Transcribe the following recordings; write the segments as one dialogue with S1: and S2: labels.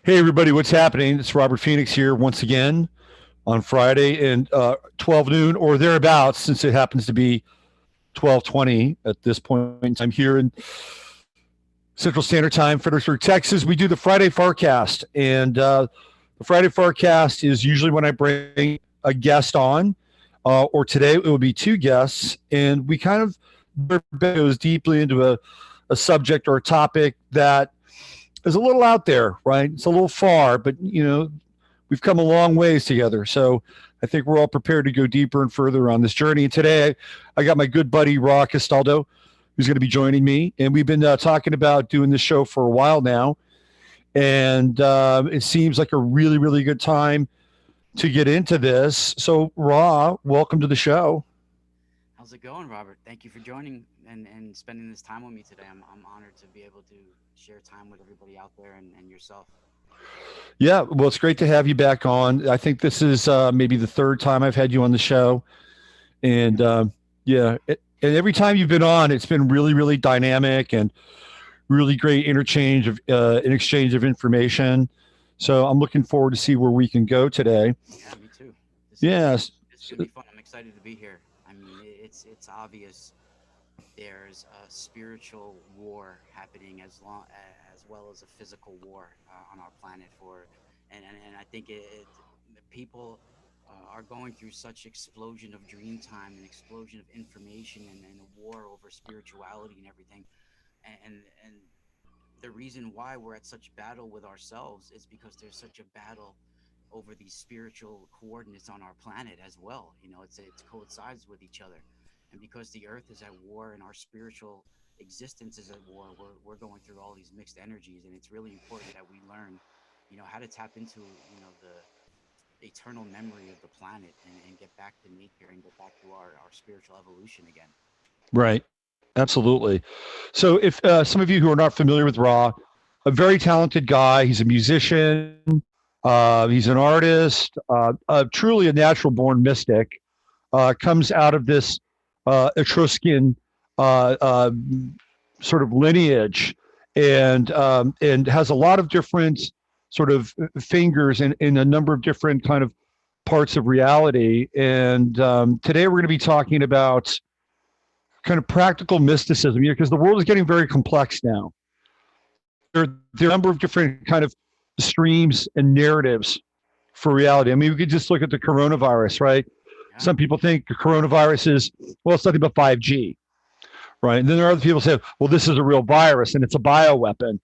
S1: Hey everybody, what's happening? It's Robert Phoenix here once again on Friday and 12 noon or thereabouts, since it happens to be 12:20 at this point in time here in Central Standard Time, Fredericksburg, Texas. We do the Friday FARcast, and the Friday FARcast is usually when I bring a guest on, or today it will be two guests, and we kind of goes deeply into a subject or a topic that is a little out there, right? It's a little far, but we've come a long ways together. So I think we're all prepared to go deeper and further on this journey. And today I got my good buddy Castaldo, who's going to be joining me, and we've been talking about doing this show for a while now, and it seems like a really, really good time to get into this. So welcome to the show.
S2: How's it going, Robert? Thank you for joining and spending this time with me today. I'm honored to be able to share time with everybody out there and yourself.
S1: Yeah, well, it's great to have you back on. I think this is maybe the third time I've had you on the show, and yeah, and every time you've been on, it's been really, really dynamic and really great interchange of an exchange of information. So I'm looking forward to see where we can go today.
S2: Yeah, me too. This is
S1: Yes.
S2: this is gonna be fun. I'm excited to be here. I mean, it's obvious there's a spiritual war happening as well as a physical war on our planet and I think the people are going through such explosion of dream time and explosion of information and a war over spirituality and everything and the reason why we're at such battle with ourselves is because there's such a battle over these spiritual coordinates on our planet as well. It coincides with each other, and because the Earth is at war and our spiritual existence is at war, we're going through all these mixed energies, and it's really important that we learn, how to tap into the eternal memory of the planet and get back to nature and get back to our spiritual evolution again.
S1: Right. Absolutely. So, if some of you who are not familiar with a very talented guy. He's a musician. He's an artist. Truly a natural born mystic. Comes out of this Etruscan uh, uh, sort of lineage, and has a lot of different sort of fingers in a number of different kind of parts of reality. And today we're going to be talking about kind of practical mysticism, because the world is getting very complex now. There are a number of different kind of streams and narratives for reality. I mean, we could just look at the coronavirus, right?
S2: Yeah.
S1: Some people think the coronavirus is, well, it's nothing but 5G, right? And then there are other people who say, well, this is a real virus and it's a bioweapon.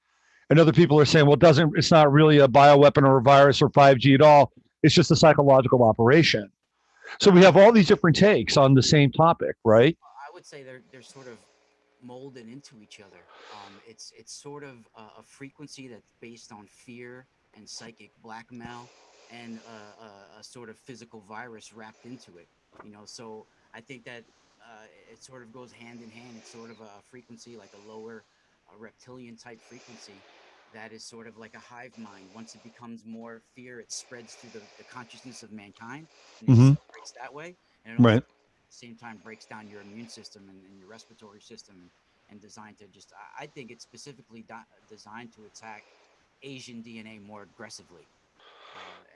S1: And other people are saying, well, it's not really a bioweapon or a virus or 5G at all. It's just a psychological operation. So we have all these different takes on the same topic, right?
S2: I would say they're sort of molded into each other. It's sort of a frequency that's based on fear and psychic blackmail, and a sort of physical virus wrapped into it. So I think that it sort of goes hand in hand. It's sort of a frequency like a lower reptilian type frequency that is sort of like a hive mind. Once it becomes more fear, it spreads through the consciousness of mankind and it
S1: Mm-hmm.
S2: separates that way. And it also
S1: Right.
S2: at the same time breaks down your immune system and your respiratory system and designed to just I think it's specifically designed to attack Asian DNA more aggressively.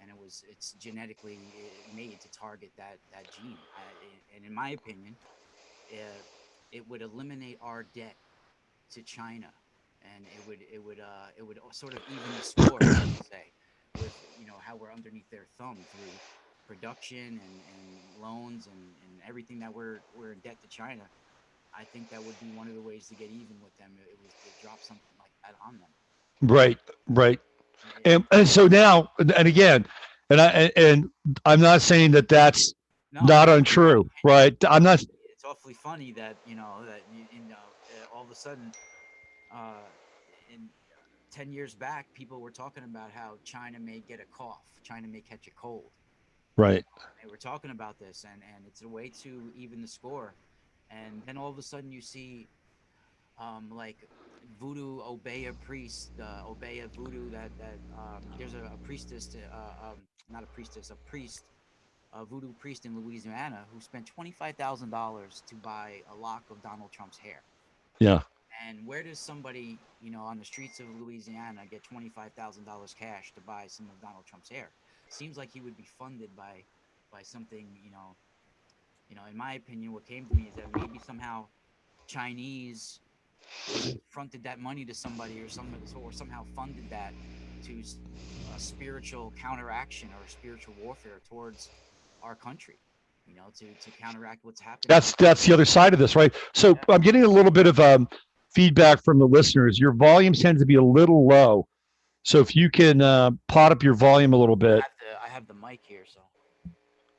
S2: And it's genetically made to target that gene. And in my opinion, uh, it would eliminate our debt to China, and it would sort of even the score, I would say, with how we're underneath their thumb through production and loans and everything that we're in debt to China. I think that would be one of the ways to get even with them. It was to drop something like that on them.
S1: Right. Right.
S2: It,
S1: And so now, and again, and I'm not saying that that's
S2: no,
S1: not
S2: no,
S1: untrue, right? I'm not.
S2: it's awfully funny that all of a sudden, uh, in 10 years back, people were talking about how China may get a cough, China may catch a cold.
S1: Right.
S2: They were talking about this, and it's a way to even the score. And then all of a sudden, you see like voodoo Obeya priest, Obeya voodoo that there's a priestess, not a priestess, a priest, a voodoo priest in Louisiana who spent $25,000 to buy a lock of Donald Trump's hair.
S1: Yeah.
S2: And where does somebody, on the streets of Louisiana get $25,000 cash to buy some of Donald Trump's hair? Seems like he would be funded by something, in my opinion, what came to me is that maybe somehow Chinese fronted that money to somebody or somehow funded that to a spiritual counteraction or spiritual warfare towards our country, to counteract what's happening.
S1: That's the other side of this, right? So
S2: Yeah.
S1: I'm getting a little bit of feedback from the listeners. Your volume tends to be a little low. So if you can pot up your volume a little bit.
S2: I have the mic here, so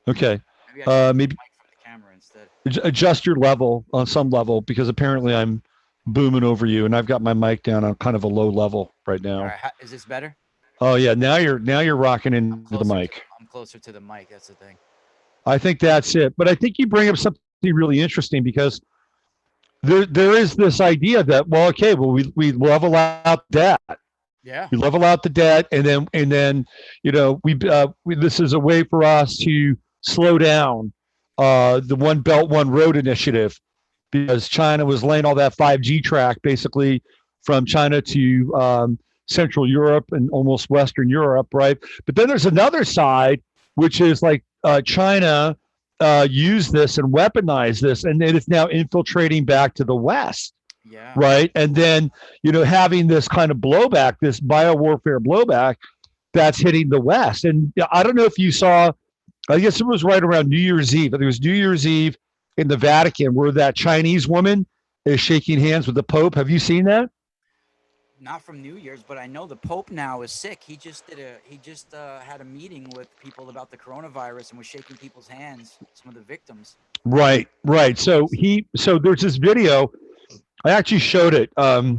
S1: Okay.
S2: maybe I should use
S1: Maybe
S2: the mic from the camera instead.
S1: adjust your level on some level because apparently I'm booming over you and I've got my mic down on kind of a low level right
S2: All
S1: now.
S2: right, is this better?
S1: Oh yeah, now you're rocking into the mic.
S2: I'm closer to the mic. That's the thing.
S1: I think that's it. But I think you bring up something really interesting because there is this idea that we level out debt.
S2: Yeah.
S1: We level out the debt, and then this is a way for us to slow down the One Belt One Road initiative because China was laying all that 5G track basically from China to Central Europe and almost Western Europe, right? But then there's another side, which is like China used this and weaponized this, and it is now infiltrating back to the West,
S2: Yeah.
S1: right? And then having this kind of blowback, this biowarfare blowback that's hitting the West. And I don't know if you saw, I guess it was right around New Year's Eve. It was New Year's Eve in the Vatican where that Chinese woman is shaking hands with the Pope. Have you seen that?
S2: Not from New Year's, but I know the Pope now is sick. He just had a meeting with people about the coronavirus and was shaking people's hands, some of the victims.
S1: Right, right. So there's this video. I actually showed it a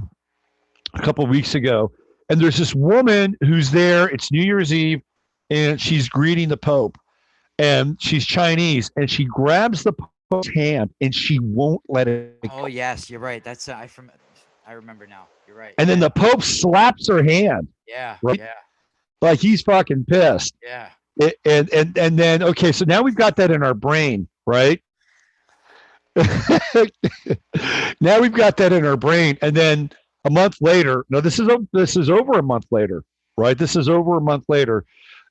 S1: couple of weeks ago, and there's this woman who's there. It's New Year's Eve, and she's greeting the Pope, and she's Chinese, and she grabs the Pope's hand, and she won't let it go.
S2: Oh yes, you're right. I remember now. You're right.
S1: And then the Pope slaps her hand,
S2: Yeah,
S1: right?
S2: yeah,
S1: Like he's fucking pissed.
S2: yeah.
S1: And then okay, so now we've got that in our brain, right? Now we've got that in our brain, and then a month later, no, this is over a month later, right? This is over a month later.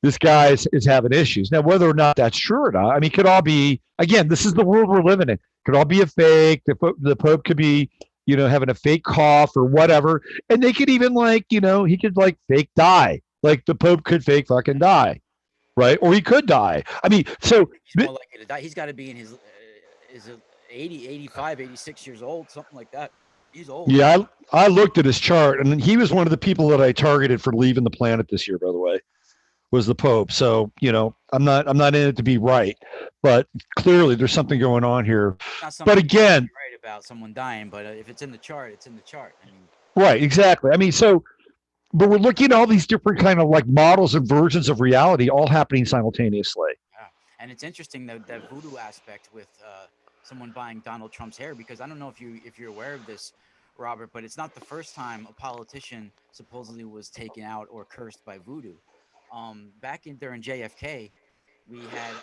S1: This guy is having issues now. Whether or not that's true or not, I mean, it could all be. Again, this is the world we're living in. It could all be a fake. The Pope could be, having a fake cough or whatever, and they could even he could like fake die. Like the Pope could fake fucking die, right? Or he could die. I mean, so
S2: He's more likely to die. He's got to be in his 80, 85, 86 years old, something like that. He's old.
S1: yeah, I looked at his chart, and he was one of the people that I targeted for leaving the planet this year. By the way, was the Pope. So I'm not in it to be right, but clearly there's something going on here.
S2: Not
S1: But
S2: something
S1: again,
S2: right about someone dying, but if it's in the chart, it's in the chart. I mean,
S1: right, exactly. I mean, but we're looking at all these different kind of like models and versions of reality all happening simultaneously.
S2: yeah. And it's interesting that voodoo aspect with someone buying Donald Trump's hair, because I don't know if you're aware of this, Robert, but it's not the first time a politician supposedly was taken out or cursed by voodoo. Back during JFK, we had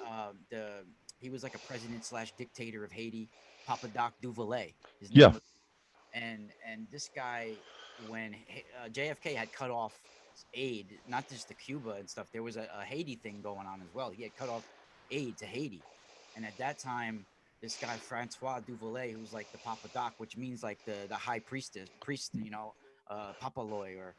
S2: the he was like a president slash dictator of Haiti, Papa Doc Duvalier. His name
S1: Yeah,
S2: was, and this guy, when JFK had cut off aid, not just to Cuba and stuff, there was a Haiti thing going on as well. He had cut off aid to Haiti, and at that time, this guy Francois Duvalier, who's like the Papa Doc, which means like the high priest, Papa Loy, or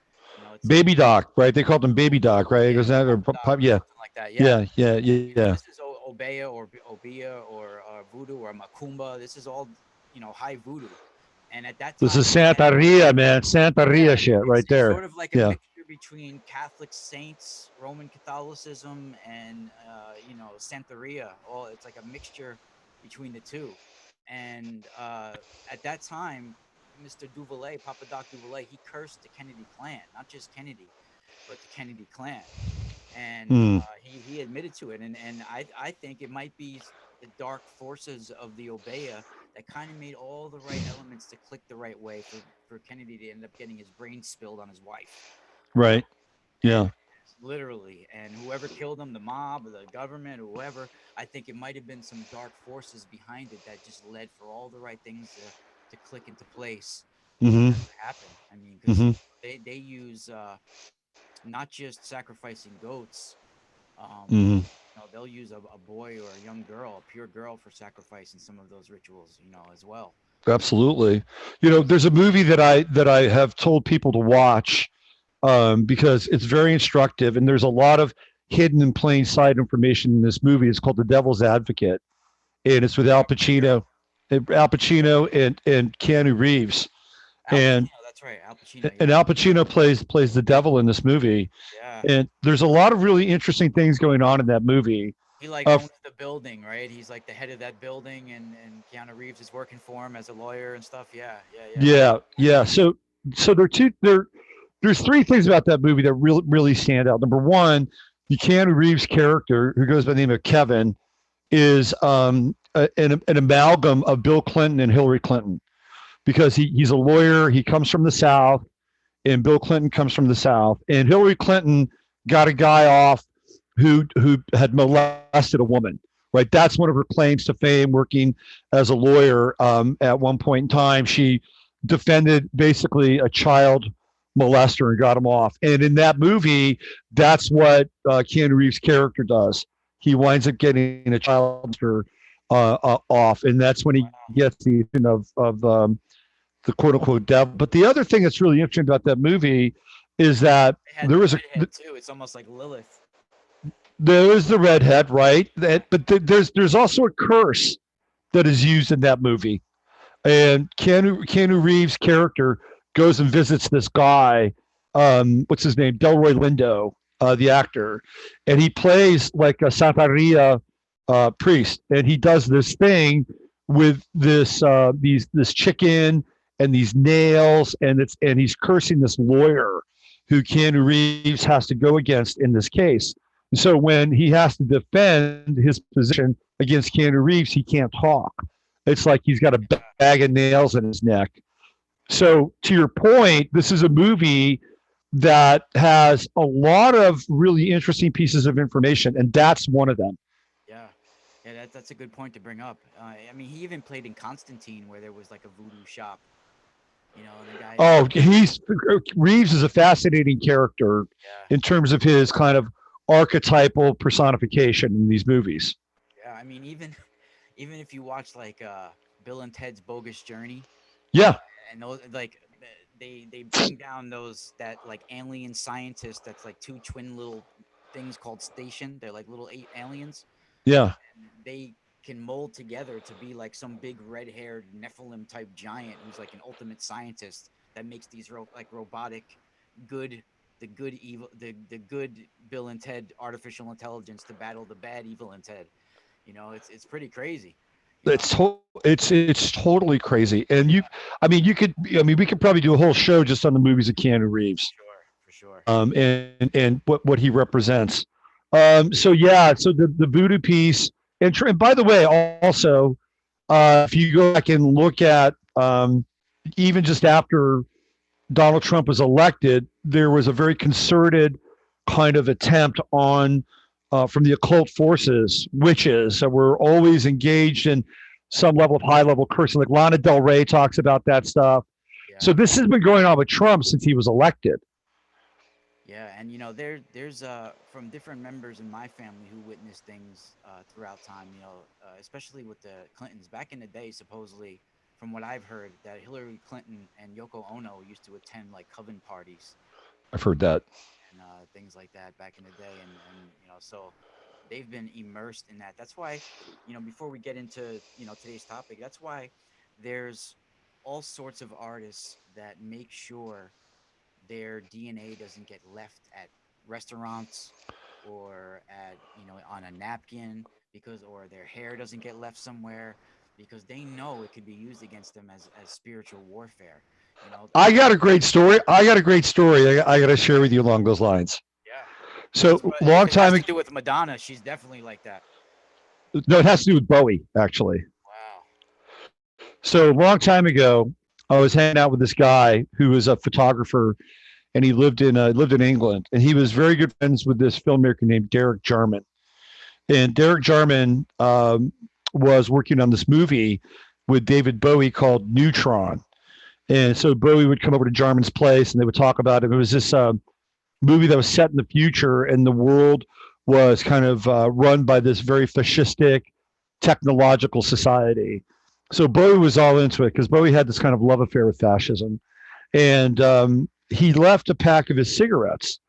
S2: it's
S1: Baby Doc, right? They called him Baby Doc, right?
S2: yeah,
S1: Goes that or
S2: Papa Doc,
S1: yeah,
S2: something like that. Yeah,
S1: yeah.
S2: this is Obeya or Obia or Voodoo or Macumba. This is all high voodoo. And at that
S1: This
S2: time,
S1: is Santa Ria, man. Santa
S2: yeah,
S1: Ria shit right
S2: it's
S1: there.
S2: sort of like a
S1: Yeah.
S2: mixture between Catholic saints, Roman Catholicism, and Santeria. All it's like a mixture between the two. And at that time, Mr. Duvalier, Papa Doc Duvalier, he cursed the Kennedy clan, not just Kennedy, but the Kennedy clan. And
S1: Hmm.
S2: he admitted to it. And I think it might be the dark forces of the Obeya that kind of made all the right elements to click the right way for Kennedy to end up getting his brain spilled on his wife.
S1: Right. Yeah.
S2: Literally. And whoever killed him, the mob, or the government, or whoever, I think it might have been some dark forces behind it that just led for all the right things to click into place
S1: Mm-hmm.
S2: that to happen. I mean, because
S1: Mm-hmm.
S2: they use not just sacrificing goats.
S1: Mm-hmm.
S2: They'll use a boy or a young girl, a pure girl, for sacrifice in some of those rituals. As well.
S1: Absolutely. There's a movie that I have told people to watch because it's very instructive, and there's a lot of hidden in plain sight information in this movie. It's called The Devil's Advocate, and it's with
S2: Yeah, for sure.
S1: Al Pacino and Keanu Reeves,
S2: Al
S1: and
S2: Pacino. That's right. Al Pacino.
S1: and
S2: Yeah.
S1: Al Pacino plays the devil in this movie,
S2: Yeah.
S1: and there's a lot of really interesting things going on in that movie.
S2: He like
S1: Uh,
S2: owns the building, right? He's like the head of that building, and Keanu Reeves is working for him as a lawyer and stuff. Yeah. Yeah. Yeah.
S1: yeah, yeah. So there's three things about that movie that really stand out. Number one, the Keanu Reeves character, who goes by the name of Kevin, is an amalgam of Bill Clinton and Hillary Clinton because he's a lawyer. He comes from the South, and Bill Clinton comes from the South. And Hillary Clinton got a guy off who had molested a woman. Right, that's one of her claims to fame. Working as a lawyer, at one point in time, she defended basically a child molester and got him off. And in that movie, that's what Keanu Reeves' character does. He winds up getting a child molester off, and that's when he
S2: Wow.
S1: gets the the quote unquote devil. But the other thing that's really interesting about that movie is that
S2: They had
S1: there
S2: the
S1: was
S2: redhead too. It's almost like Lilith.
S1: the redhead, right? There's also a curse that is used in that movie, and Keanu Reeves' character goes and visits this guy. What's his name? Delroy Lindo, the actor, and he plays like a Santeria priest, and he does this thing with this chicken and these nails, and he's cursing this lawyer who Keanu Reeves has to go against in this case. So when he has to defend his position against Keanu Reeves, he can't talk. It's like he's got a bag of nails in his neck. So to your point, this is a movie that has a lot of really interesting pieces of information, and that's one of them.
S2: Yeah. Yeah. That's a good point to bring up. I mean, he even played in Constantine, where there was like a voodoo shop. And the guy.
S1: Oh, he's Reeves is a fascinating character
S2: Yeah.
S1: in terms of his kind of archetypal personification in these movies.
S2: Yeah. I mean, even if you watch like Bill and Ted's Bogus Journey,
S1: Yeah,
S2: and those like they bring down that like alien scientist that's like two twin little things called station. They're like little eight aliens.
S1: yeah.
S2: They can mold together to be like some big red-haired Nephilim type giant who's like an ultimate scientist that makes these like robotic good the good evil the good Bill and Ted artificial intelligence to battle the bad Evil and Ted. It's pretty crazy. You know.
S1: It's totally crazy, and we could probably do a whole show just on the movies of Keanu Reeves,
S2: Sure, for sure.
S1: and what he represents. So yeah, so the voodoo piece, and by the way, also, if you go back and look at even just after Donald Trump was elected, there was a very concerted kind of attempt on from the occult forces, witches that were always engaged in some level of high level cursing. Like Lana Del Rey talks about that stuff.
S2: Yeah.
S1: So this has been going on with Trump since he was elected.
S2: Yeah, and there's from different members in my family who witnessed things throughout time. Especially with the Clintons back in the day. Supposedly, from what I've heard, that Hillary Clinton and Yoko Ono used to attend like coven parties
S1: I've heard that.
S2: and things like that back in the day, and so they've been immersed in that. That's why, before we get into today's topic, that's why there's all sorts of artists that make sure their DNA doesn't get left at restaurants or at on a napkin or their hair doesn't get left somewhere because they know it could be used against them as spiritual warfare.
S1: I got a great story. I got to share with you along those lines.
S2: Yeah.
S1: So
S2: If
S1: long
S2: it has
S1: time
S2: to
S1: ago,
S2: do with Madonna, she's definitely like that.
S1: no, it has to do with Bowie actually.
S2: Wow.
S1: So a long time ago, I was hanging out with this guy who was a photographer, and he lived in England, and he was very good friends with this filmmaker named Derek Jarman. And Derek Jarman was working on this movie with David Bowie called Neutron, And so Bowie would come over to Jarman's place, and they would talk about it. It was this movie that was set in the future, and the world was kind of run by this very fascistic technological society. So Bowie was all into it because Bowie had this kind of love affair with fascism, and he left a pack of his cigarettes.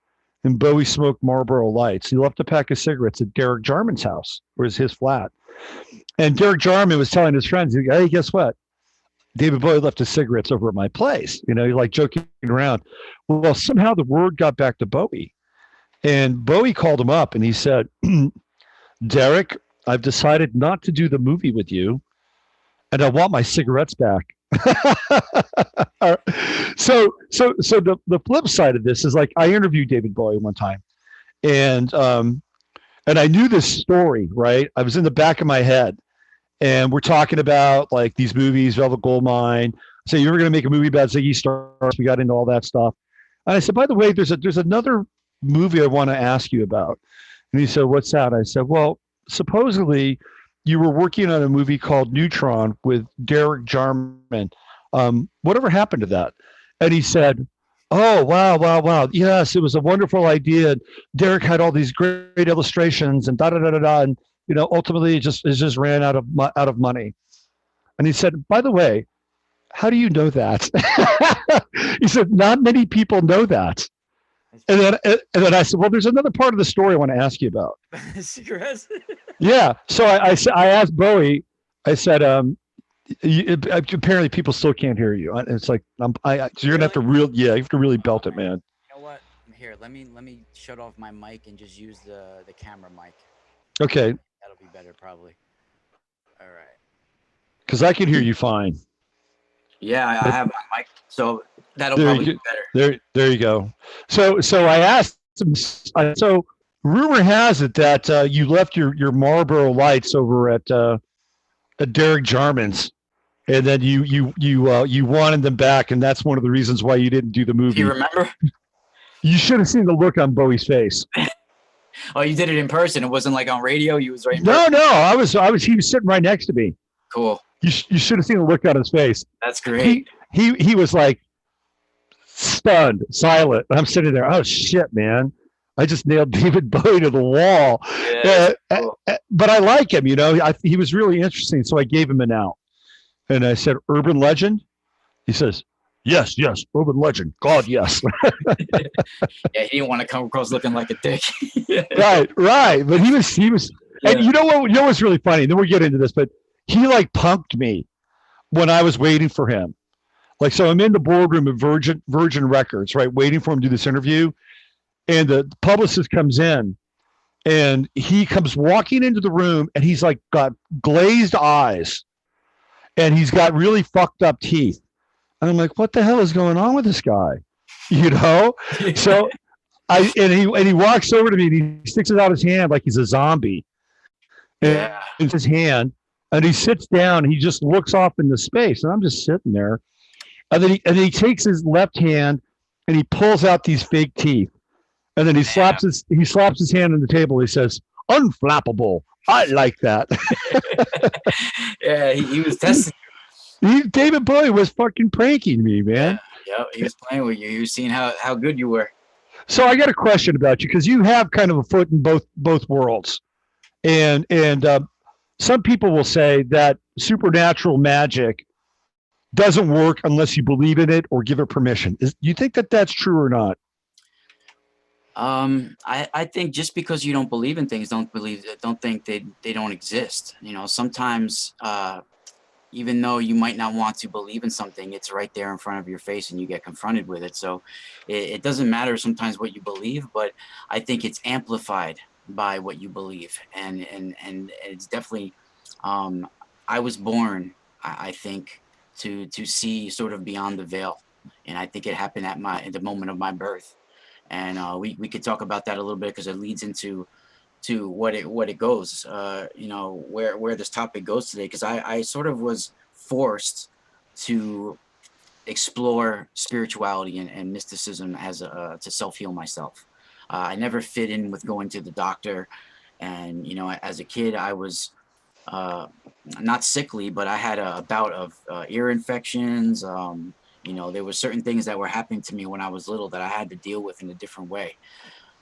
S1: And Bowie smoked Marlboro Lights. He left a pack of cigarettes at Derek Jarman's house, or his flat. And Derek Jarman was telling his friends, "Hey, guess what? David Bowie left his cigarettes over at my place." You know, like joking around. Well, somehow the word got back to Bowie, and Bowie called him up and he said, "Derek, I've decided not to do the movie with you, and I want my cigarettes back." So the flip side of this is, like, I interviewed David Bowie one time, and I knew this story, right? I was in the back of my head, and we're talking about like these movies, Velvet Goldmine. So you were going to make a movie about Ziggy Stardust. We got into all that stuff, and I said, by the way, there's another movie I want to ask you about. And he said, "What's that?" I said, "Well, supposedly you were working on a movie called Neutron with Derek Jarman. Whatever happened to that?" And he said, "Oh, wow, wow, wow. Yes, it was a wonderful idea. Derek had all these great illustrations and da da da da da. And ultimately, it just ran out of money." And he said, "By the way, how do you know that?" He said, "Not many people know that." And then I said, "Well, there's another part of the story I want to ask you about."
S3: Cigarettes.
S1: Yeah. So I asked Bowie. I said, apparently people still can't hear you. It's like so you're gonna have to you have to really belt it, man.
S2: You know what? Here, let me shut off my mic and just use the camera mic.
S1: Okay.
S2: That'll be better, probably. All right.
S1: Because I can hear you fine.
S2: Yeah, I have my mic, so that'll probably be better.
S1: There you go. So I asked him. So rumor has it that you left your Marlboro Lights over at Derek Jarman's, and then you wanted them back, and that's one of the reasons why you didn't do the movie.
S2: Do you remember?
S1: You should have seen the look on Bowie's face.
S2: Oh, you did it in person. It wasn't like on radio. You was right in
S1: No,
S2: person.
S1: no. I was. He was sitting right next to me.
S2: Cool.
S1: You should have seen the look on his face.
S2: That's great.
S1: He was like stunned, silent. I'm sitting there. Oh shit, man! I just nailed David Bowie to the wall.
S2: Yeah, cool.
S1: But I like him. He was really interesting, so I gave him an out. And I said, "Urban legend?" He says, "Yes, urban legend. God, yes."
S2: Yeah, he didn't want to come across looking like a dick.
S1: Right. But he was, yeah. And you know what's really funny? Then we'll get into this, but he like punked me when I was waiting for him. Like, so I'm in the boardroom of Virgin Records, right, waiting for him to do this interview, and the publicist comes in, and he comes walking into the room, and he's like got glazed eyes, and he's got really fucked up teeth. And I'm like, what the hell is going on with this guy? So he walks over to me and he sticks out his hand like he's a zombie.
S2: Yeah.
S1: In his hand, and he sits down and he just looks off into space. And I'm just sitting there. And then he takes his left hand and he pulls out these fake teeth. And then he slaps his hand on the table. He says, "Unflappable. I like that."
S2: Yeah, he was testing.
S1: David Bowie was fucking pranking me, man.
S2: Yeah, he was playing with you. He was seeing how good you were.
S1: So I got a question about you, because you have kind of a foot in both worlds, and some people will say that supernatural magic doesn't work unless you believe in it or give it permission. Do you think that that's true or not?
S2: I think just because you don't believe in things, don't think they don't exist. Sometimes even though you might not want to believe in something, it's right there in front of your face and you get confronted with it. So it doesn't matter sometimes what you believe, but I think it's amplified by what you believe. And it's definitely, I was born, I think, to see sort of beyond the veil. And I think it happened at the moment of my birth. And we could talk about that a little bit, because it leads into what it goes, where this topic goes today, because I sort of was forced to explore spirituality and mysticism to self-heal myself. I never fit in with going to the doctor, and as a kid I was not sickly, but I had a bout of ear infections, You know, there were certain things that were happening to me when I was little that I had to deal with in a different way.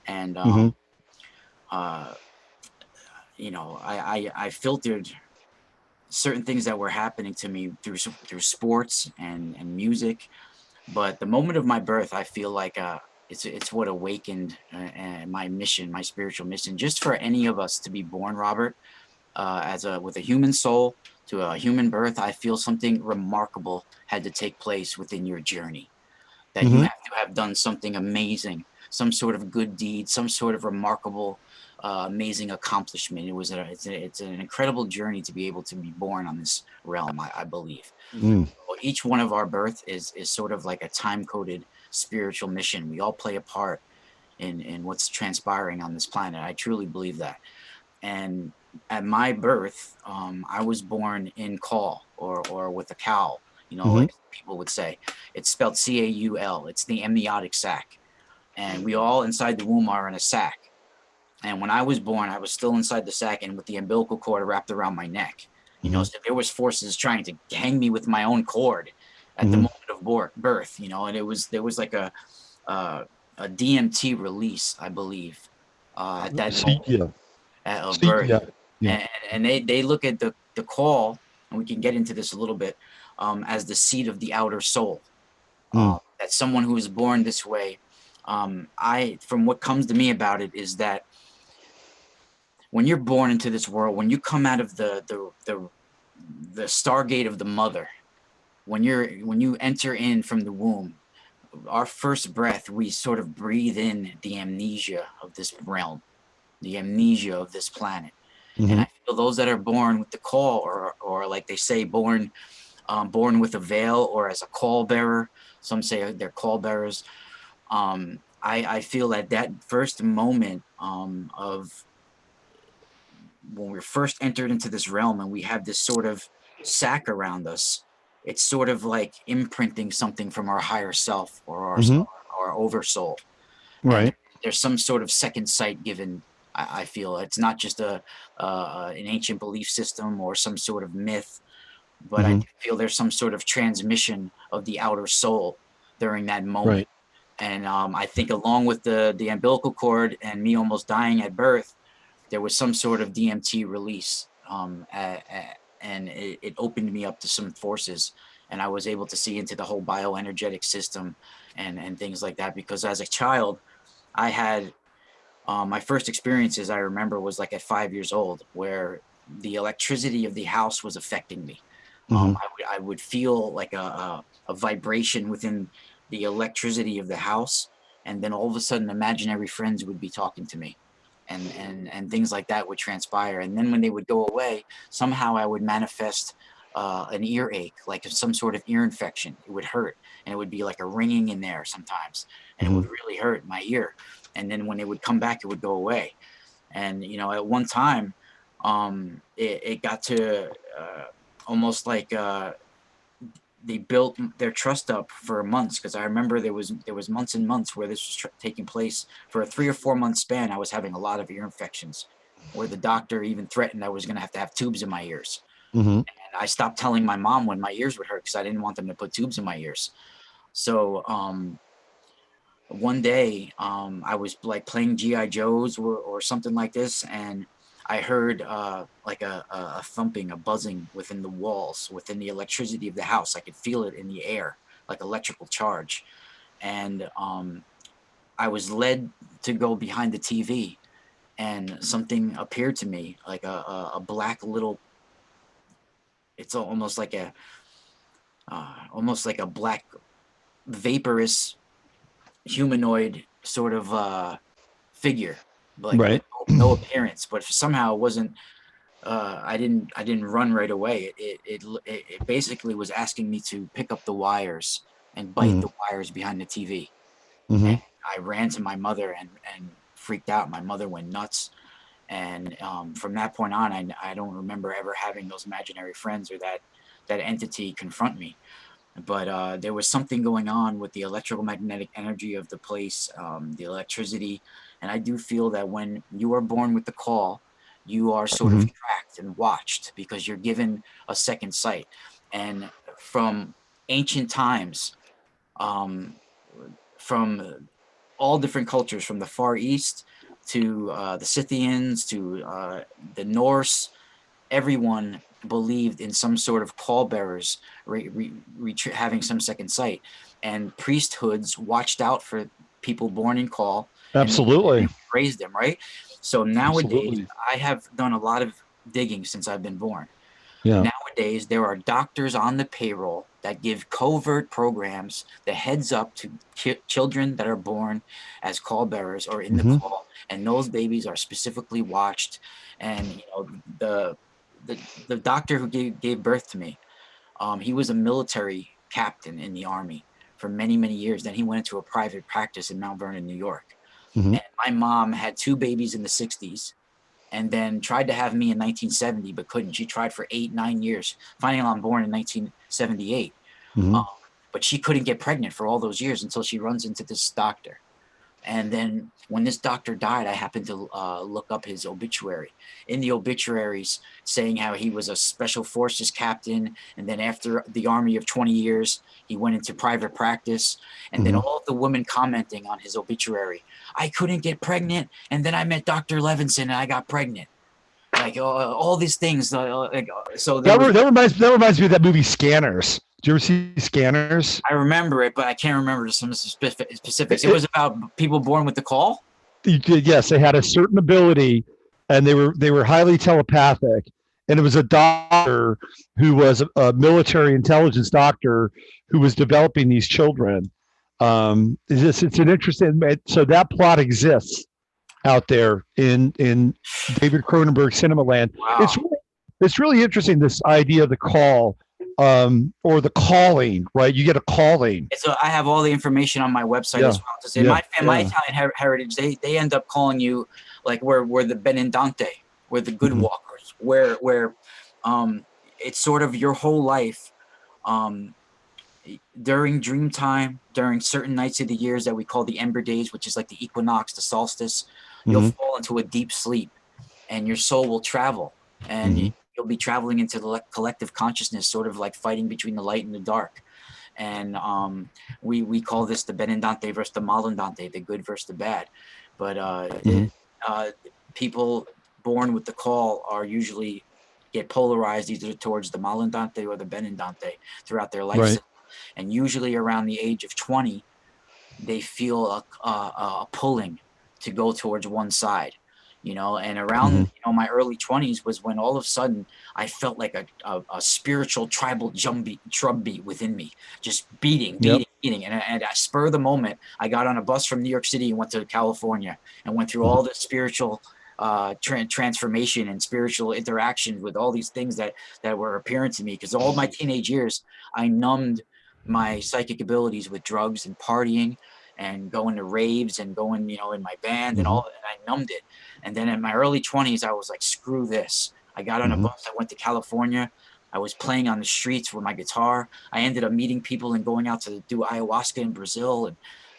S2: And
S1: Mm-hmm.
S2: uh, you know, I filtered certain things that were happening to me through sports and music. But the moment of my birth, I feel like it's what awakened my mission, my spiritual mission, just for any of us to be born, Robert, with a human soul to a human birth. I feel something remarkable had to take place within your journey. That you
S1: Mm-hmm.
S2: have to have done something amazing, some sort of good deed, some sort of remarkable, amazing accomplishment. It's an incredible journey to be able to be born on this realm. I believe
S1: Mm.
S2: each one of our birth is sort of like a time coded spiritual mission. We all play a part in what's transpiring on this planet. I truly believe that. And at my birth, I was born in caul, or with a cowl, you know,
S1: Mm-hmm.
S2: like people would say. It's spelled Caul. It's the amniotic sac. And we all inside the womb are in a sac. And when I was born, I was still inside the sac and with the umbilical cord wrapped around my neck. You know,
S1: Mm-hmm.
S2: so there was forces trying to hang me with my own cord at the
S1: Mm-hmm.
S2: moment of birth. You know, and there was like uh, a DMT release, I believe, at that
S1: See,
S2: moment
S1: yeah.
S2: of
S1: See,
S2: birth.
S1: yeah. Yeah.
S2: And they look at the call, and we can get into this a little bit, as the seat of the outer soul.
S1: Mm.
S2: That someone who is born this way, from what comes to me about it is that when you're born into this world, when you come out of the stargate of the mother, when you enter in from the womb, our first breath, we sort of breathe in the amnesia of this realm, the amnesia of this planet. And
S1: Mm-hmm.
S2: I feel those that are born with the call, or like they say, born with a veil, or as a call bearer. Some say they're call bearers. I feel that that first moment of when we're first entered into this realm and we have this sort of sack around us, it's sort of like imprinting something from our higher self, or
S1: Mm-hmm.
S2: our oversoul. And
S1: Right.
S2: there's some sort of second sight given. I feel it's not just an ancient belief system or some sort of myth, but I
S1: Mm-hmm.
S2: do feel there's some sort of transmission of the outer soul during that moment.
S1: Right.
S2: And I think along with the umbilical cord and me almost dying at birth, there was some sort of DMT release, and it opened me up to some forces, and I was able to see into the whole bioenergetic system and things like that. Because as a child, I had my first experiences I remember was like at 5 years old, where the electricity of the house was affecting me.
S1: Mm-hmm.
S2: I would feel like a vibration within the electricity of the house, and then all of a sudden, imaginary friends would be talking to me, and things like that would transpire. And then when they would go away, somehow I would manifest an earache, like some sort of ear infection. It would hurt, and it would be like a ringing in there sometimes, and it
S1: Mm-hmm.
S2: would really hurt my ear. And then when it would come back, it would go away. And you know, at one time, it got to almost like they built their trust up for months, because I remember there was months and months where this was taking place. For a 3 or 4 month span, I was having a lot of ear infections, where the doctor even threatened I was going to have tubes in my ears.
S1: Mm-hmm.
S2: And I stopped telling my mom when my ears would hurt because I didn't want them to put tubes in my ears. So one day, I was like playing GI Joes or something like this, and I heard like a thumping, a buzzing within the walls, within the electricity of the house. I could feel it in the air, like electrical charge. And I was led to go behind the TV, and something appeared to me, like a black little. It's almost like a black vaporous humanoid sort of figure, like with
S1: Right.
S2: no appearance. But somehow it wasn't. I didn't run right away. It basically was asking me to pick up the wires and bite
S1: Mm-hmm.
S2: the wires behind the TV. And
S1: Mm-hmm.
S2: I ran to my mother and freaked out. My mother went nuts. And from that point on, I don't remember ever having those imaginary friends or that entity confront me. But there was something going on with the electromagnetic energy of the place, the electricity. And I do feel that when you are born with the call, you are sort of
S1: Mm-hmm.
S2: tracked and watched, because you're given a second sight. And from ancient times, um, from all different cultures, from the Far East to the Scythians to the Norse. Everyone believed in some sort of call bearers having some second sight, and priesthoods watched out for people born in call, and
S1: Absolutely.
S2: they raised them, right? So nowadays,
S1: Absolutely.
S2: I have done a lot of digging since I've been born.
S1: Yeah.
S2: Nowadays, there are doctors on the payroll that give covert programs the heads up to children that are born as call bearers or in the
S1: Hmm.
S2: call, and those babies are specifically watched. And the the, the doctor who gave birth to me, he was a military captain in the army for many many years. Then he went into a private practice in Mount Vernon, New York.
S1: Hmm.
S2: And my mom had two babies in the 60s, and then tried to have me in 1970 but couldn't. She tried for 8 9 years. Finally, I'm born in 1978.
S1: Hmm.
S2: um, but she couldn't get pregnant for all those years until she runs into this doctor. And then when this doctor died, I happened to look up his obituary. In the obituaries, saying how he was a special forces captain, and then after the army of 20 years, he went into private practice. And then
S1: Hmm.
S2: all of the women commenting on his obituary, I couldn't get pregnant, and then I met Dr. Levinson and I got pregnant. Like all these things. So there was.
S1: That reminds me of that movie Scanners. Do you ever see Scanners?
S2: I remember it, but I can't remember some specifics. It
S1: It,
S2: was about people born with the call.
S1: yes, they had a certain ability, and they were highly telepathic. And it was a doctor who was a military intelligence doctor who was developing these children. It's an interesting. So that plot exists out there in David Cronenberg cinema land.
S2: Wow.
S1: It's really interesting, this idea of the call, or the calling, right? You get a calling.
S2: So I have all the information on my website
S1: Yeah,
S2: as well. To say
S1: yeah,
S2: my
S1: yeah.
S2: Italian heritage, they end up calling you like we're the Benindante, we're the good
S1: Hmm.
S2: walkers, where it's sort of your whole life. Um, During dream time, during certain nights of the years that we call the ember days, which is like the equinox, the solstice, you'll
S1: Hmm.
S2: fall into a deep sleep, and your soul will travel, and
S1: Hmm.
S2: you'll be traveling into the collective consciousness, sort of like fighting between the light and the dark. And we call this the Benindante versus the Malandante, the good versus the bad. But
S1: Hmm.
S2: uh, people born with the call are usually get polarized either towards the Malandante or the Benindante throughout their life.
S1: Right.
S2: And usually around the age of 20, they feel a pulling to go towards one side. And around
S1: Hmm.
S2: my early 20s was when all of a sudden I felt like a spiritual tribal drum beat within me, just beating,
S1: Yep.
S2: beating, beating. And at spur of the moment, I got on a bus from New York City and went to California and went through
S1: Hmm.
S2: all the spiritual transformation and spiritual interactions with all these things that were apparent to me, because all my teenage years I numbed my psychic abilities with drugs and partying and going to raves and going, in my band and
S1: Hmm.
S2: all, and I numbed it. And then in my early 20s, I was like, screw this. I got on a
S1: Hmm.
S2: bus. I went to California. I was playing on the streets with my guitar. I ended up meeting people and going out to do ayahuasca in Brazil,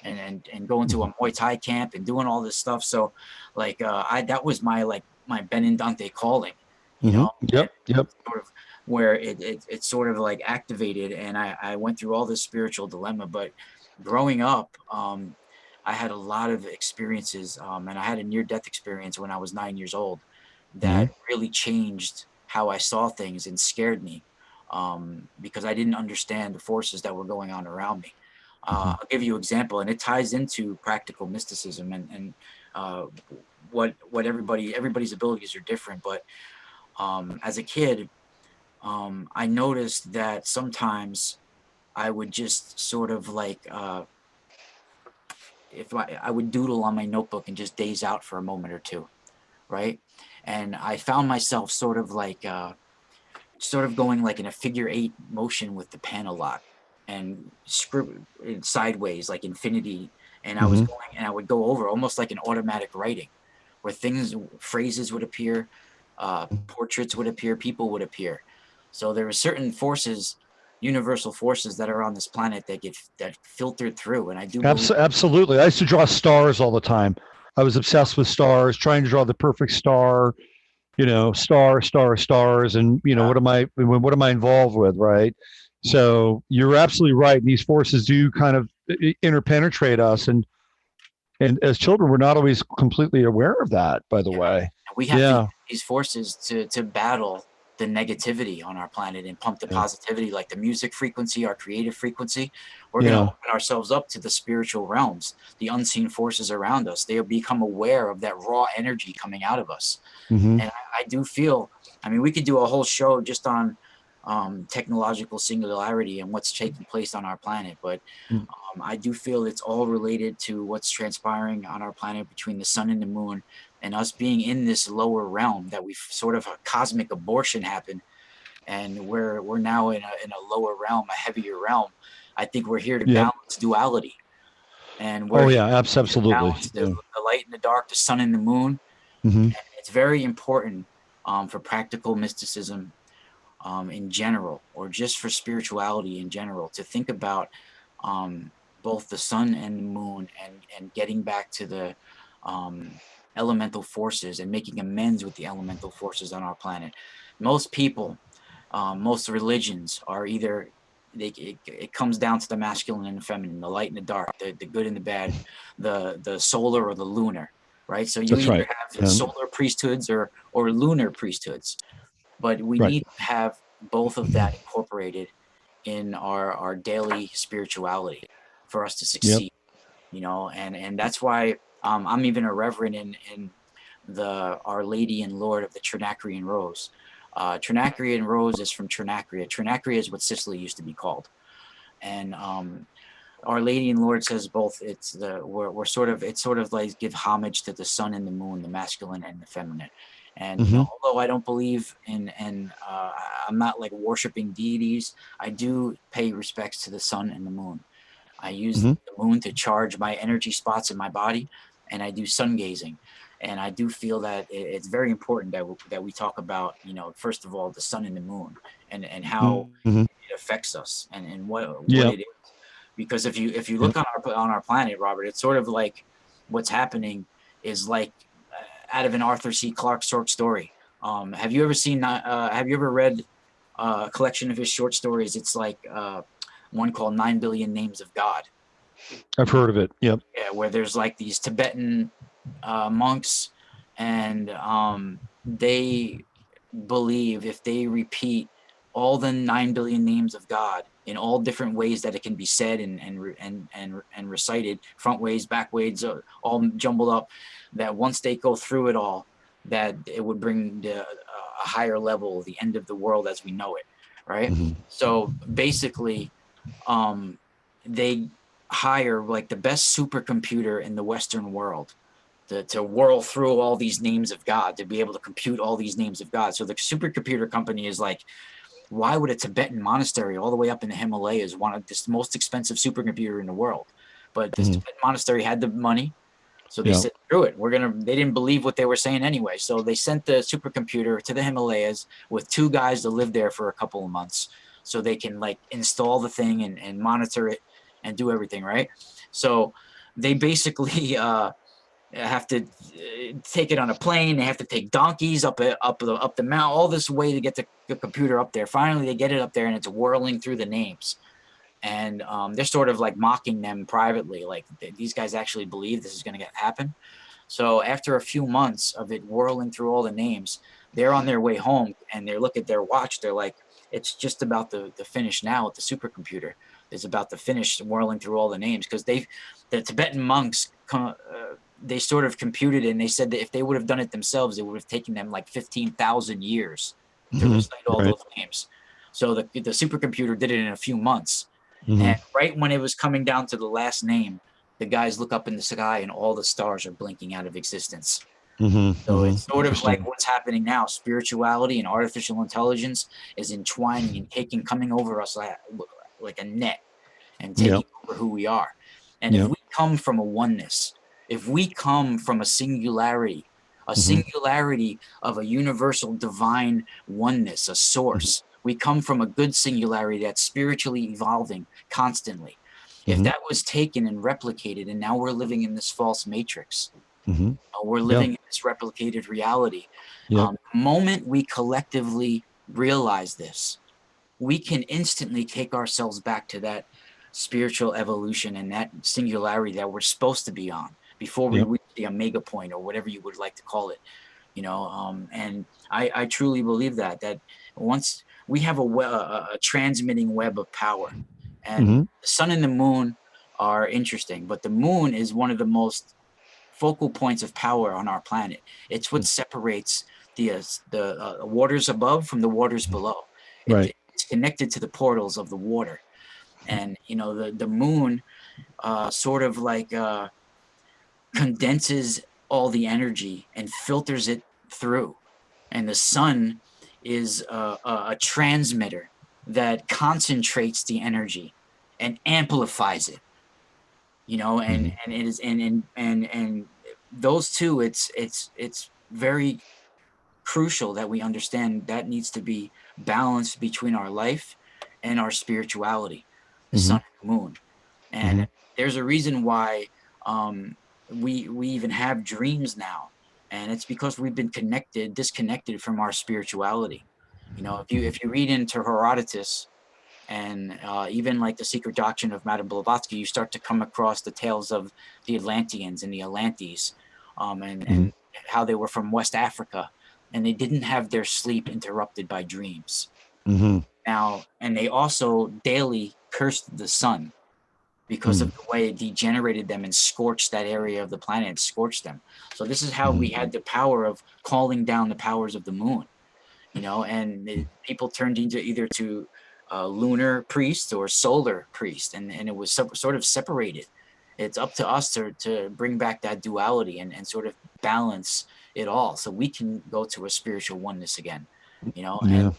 S2: and going to a Muay Thai camp and doing all this stuff. So like, that was my Benindante calling,
S1: Hmm.
S2: and
S1: Yep. Yep.
S2: sort of where it sort of like activated, and I went through all this spiritual dilemma. But growing up, I had a lot of experiences, and I had a near death experience when I was 9 years old
S1: Hmm.
S2: that really changed how I saw things and scared me, because I didn't understand the forces that were going on around me.
S1: Hmm.
S2: I'll give you an example, and it ties into practical mysticism, and uh, what everybody's abilities are different. But as a kid, I noticed that sometimes I would just sort of like, if I would doodle on my notebook and just daze out for a moment or two, right? And I found myself sort of going like in a figure eight motion with the pen a lot, and screw sideways like infinity. And I was
S1: Hmm.
S2: going, and I would go over almost like an automatic writing, where phrases would appear, portraits would appear, people would appear. So there are certain forces, universal forces that are on this planet that filtered through, and I do believe.
S1: Absolutely. I used to draw stars all the time. I was obsessed with stars, trying to draw the perfect star. Stars, and what am I involved with, right? So you're absolutely right. These forces do kind of interpenetrate us, and as children, we're not always completely aware of that. By the
S2: Yeah.
S1: way,
S2: We have to use
S1: yeah,
S2: these forces to battle the negativity on our planet and pump the
S1: yeah,
S2: positivity, like the music frequency, our creative frequency. We're going to
S1: yeah,
S2: open ourselves up to the spiritual realms, the unseen forces around us. They'll become aware of that raw energy coming out of us.
S1: hmm,
S2: And I do feel, I mean, we could do a whole show just on technological singularity and what's taking place on our planet, but I do feel it's all related to what's transpiring on our planet between the sun and the moon, and us being in this lower realm, that we've sort of a cosmic abortion happened, and we're now in a lower realm, a heavier realm. I think we're here to
S1: yep.
S2: balance duality, and we're
S1: Oh
S2: here
S1: yeah,
S2: to
S1: absolutely.
S2: balance
S1: Yeah.
S2: the light and the dark, the sun and the moon.
S1: Hmm.
S2: And it's very important for practical mysticism in general, or just for spirituality in general, to think about um, both the sun and the moon, and getting back to the um, elemental forces and making amends with the elemental forces on our planet. Most people, most religions are either it comes down to the masculine and the feminine, the light and the dark, the good and the bad, the solar or the lunar, right? So you
S1: That's
S2: either
S1: right.
S2: have
S1: Yeah.
S2: solar priesthoods or lunar priesthoods, but we
S1: Right.
S2: need to have both of that incorporated in our daily spirituality for us to
S1: Yep.
S2: succeed, and that's why I'm even a reverend in the Our Lady and Lord of the Trinacrian Rose. Trinacrian Rose is from Trinacria. Trinacria is what Sicily used to be called, and Our Lady and Lord says both. We're sort of, it's sort of like give homage to the sun and the moon, the masculine and the feminine. And
S1: Hmm.
S2: although I don't believe in, and I'm not like worshiping deities, I do pay respects to the sun and the moon. I use
S1: Hmm.
S2: the moon to charge my energy spots in my body, and I do sun gazing. And I do feel that it's very important that we talk about, first of all, the sun and the moon, and how
S1: Hmm.
S2: it affects us, and what
S1: Yep.
S2: it is. Because if you
S1: Yep.
S2: look on our planet, Robert, it's sort of like what's happening is like out of an Arthur C. Clarke short story. Have you ever seen? Have you ever read a collection of his short stories? It's like one called 9 Billion Names of God.
S1: I've heard of it. Yep.
S2: Yeah, where there's like these Tibetan monks, and they believe if they repeat all the 9 billion names of God in all different ways that it can be said and recited, front ways, back ways, all jumbled up, that once they go through it all, that it would bring a higher level, the end of the world as we know it, right?
S1: Hmm.
S2: So basically, um, they hire like the best supercomputer in the Western world to whirl through all these names of God, to be able to compute all these names of God. So the supercomputer company is like, why would a Tibetan monastery all the way up in the Himalayas want this most expensive supercomputer in the world? But this
S1: Hmm.
S2: Tibetan monastery had the money, so they
S1: Yeah.
S2: said, screw it. They didn't believe what they were saying anyway. So they sent the supercomputer to the Himalayas with two guys to live there for a couple of months so they can like install the thing and monitor it and do everything, right? So they basically have to take it on a plane. They have to take donkeys up the mountain, all this way to get the computer up there. Finally, they get it up there, and it's whirling through the names. And they're sort of like mocking them privately, like these guys actually believe this is going to happen. So after a few months of it whirling through all the names, they're on their way home, and they look at their watch. They're like, it's just about the finish now with the supercomputer. It's about to finish whirling through all the names, because the Tibetan monks, they sort of computed it, and they said that if they would have done it themselves, it would have taken them like 15,000 years to
S1: Hmm.
S2: recite all
S1: Right.
S2: those names. So the supercomputer did it in a few months.
S1: Hmm.
S2: And right when it was coming down to the last name, the guys look up in the sky and all the stars are blinking out of existence.
S1: Hmm.
S2: So
S1: Hmm.
S2: it's sort of like
S1: Interesting.
S2: what's happening now. Spirituality and artificial intelligence is entwining and coming over us like a net, and
S1: Yep.
S2: taking over who we are. And if
S1: Yep.
S2: we come from a oneness, if we come from a
S1: Hmm.
S2: singularity of a universal divine oneness, a
S1: Hmm.
S2: source, we come from a good singularity that's spiritually evolving constantly. If
S1: Hmm.
S2: that was taken and replicated, and now we're living in this false matrix,
S1: Hmm.
S2: we're
S1: Yeah.
S2: living in this replicated reality.
S1: Yep.
S2: The moment we collectively realize this, we can instantly take ourselves back to that spiritual evolution and that singularity that we're supposed to be on before we
S1: Yep.
S2: reach the omega point, or whatever you would like to call it. And I truly believe that once we have a transmitting web of power, and
S1: Mm-hmm.
S2: the sun and the moon are interesting, but the moon is one of the most focal points of power on our planet. It's what separates the waters above from the waters below.
S1: Right.
S2: It's connected to the portals of the water, and the moon sort of like condenses all the energy and filters it through, and the sun is a transmitter that concentrates the energy and amplifies it. And it is and those two, it's very crucial that we understand that needs to be balanced between our life and our spirituality, the
S1: Mm-hmm.
S2: sun and the moon.
S1: Mm-hmm.
S2: And there's a reason why we even have dreams now, and it's because we've been disconnected from our spirituality. If you read into Herodotus, and even like the Secret Doctrine of Madame Blavatsky, you start to come across the tales of the Atlanteans and the Atlantes, and how they were from West Africa, and they didn't have their sleep interrupted by dreams.
S1: Mm-hmm.
S2: Now, and they also daily cursed the sun because of the way it degenerated them and scorched that area of the planet, and scorched them. So this is how we had the power of calling down the powers of the moon, and people turned into either to lunar priest or solar priest, and it was sort of separated. It's up to us to bring back that duality and sort of balance it all, so we can go to a spiritual oneness again. And
S1: Yeah.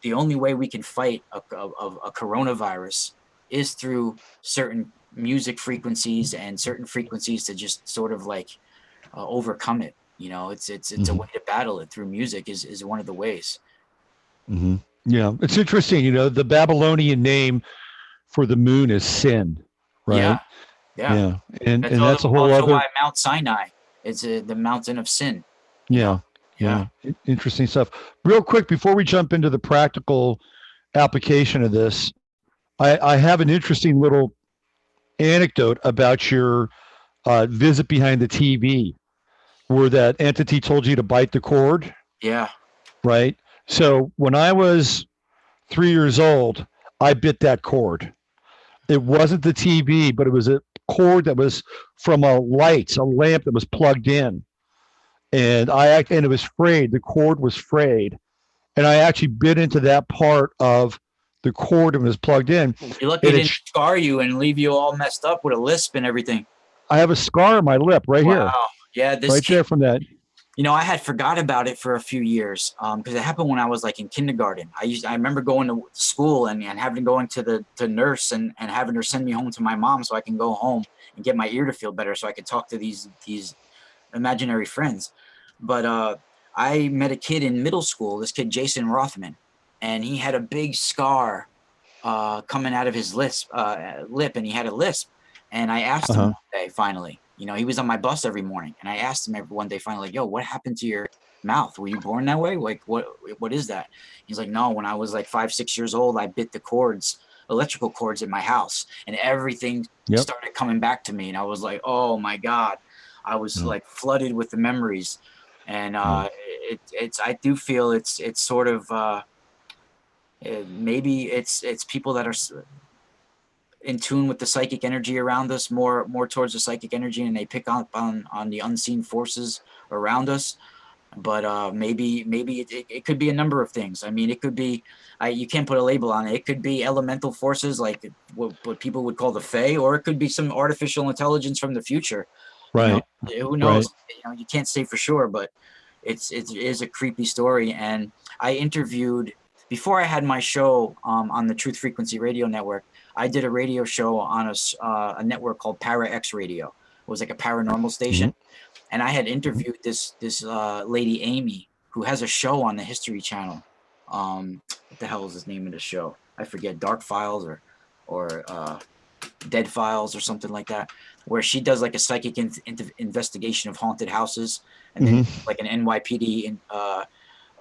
S2: the only way we can fight a coronavirus is through certain music frequencies and certain frequencies to just sort of like overcome it. It's a way to battle it through music is one of the ways.
S1: Mm-hmm. Yeah. It's interesting. The Babylonian name for the moon is Sin,
S2: Yeah,
S1: right?
S2: yeah.
S1: Yeah. And that's a whole
S2: Also
S1: other.
S2: why Mount Sinai is the mountain of sin.
S1: Yeah.
S2: Yeah,
S1: Yeah. Interesting stuff. Real quick before we jump into the practical application of this, I have an interesting little anecdote about your visit behind the TV, where that entity told you to bite the cord,
S2: yeah.
S1: right? So when I was 3 years old, I bit that cord. It wasn't the TV, but it was a cord that was from a lamp that was plugged in, and it was frayed. The cord was frayed, and I actually bit into that part of the cord and was plugged in,
S2: You're lucky it
S1: and
S2: didn't scar you and leave you all messed up with a lisp and everything.
S1: I have a scar on my lip right here,
S2: Wow. Yeah, this
S1: right
S2: kid.
S1: there from that.
S2: I had forgot about it for a few years because it happened when I was like in kindergarten. I remember going to school and having to go into the nurse and having her send me home to my mom so I can go home and get my ear to feel better so I could talk to these imaginary friends. But I met a kid in middle school, this kid Jason Rothman, and he had a big scar coming out of his lip, and he had a lisp. And I asked him one day, finally, he was on my bus every morning, and I asked him one day, finally, like, yo, what happened to your mouth? Were you born that way? Like, what is that? He's like, no, when I was like 5, 6 years old, I bit the electrical cords in my house, and everything
S1: Yep.
S2: started coming back to me. And I was like, oh my God, I was like flooded with the memories. And I do feel it's sort of, maybe it's people that are in tune with the psychic energy around us, more towards the psychic energy, and they pick up on the unseen forces around us. But maybe it could be a number of things. I mean, it could be, you can't put a label on it. It could be elemental forces like what people would call the Fae, or it could be some artificial intelligence from the future.
S1: Right.
S2: Who knows? Right. You can't say for sure, but it is a creepy story. And I interviewed, before I had my show on the Truth Frequency Radio Network, I did a radio show on a network called Para X Radio. It was like a paranormal station. And I had interviewed this lady, Amy, who has a show on the History Channel. What the hell is the name of the show? I forget, Dark Files or Dead Files or something like that, where she does like a psychic investigation of haunted houses, and then like an NYPD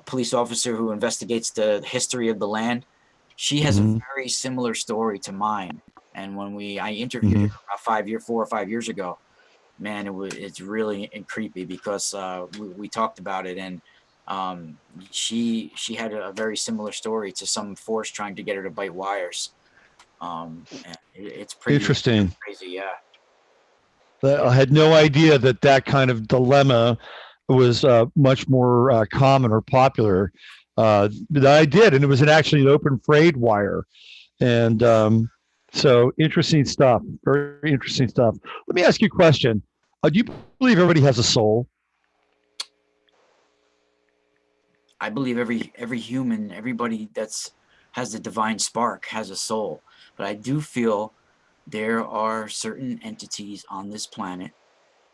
S2: police officer who investigates the history of the land.
S3: She has a
S1: Mm-hmm.
S3: very similar story to mine. And when I interviewed her about 4 or 5 years ago, man, it's really creepy because we talked about it, and she had a very similar story to some force trying to get her to bite wires. And it's pretty
S1: Interesting.
S3: crazy, yeah.
S1: I had no idea that that kind of dilemma was much more common or popular. But I did, and it was actually an open frayed wire. And so interesting stuff. Very interesting stuff. Let me ask you a question. Do you believe everybody has a soul?
S3: I believe every human, everybody that's has the divine spark has a soul, but I do feel there are certain entities on this planet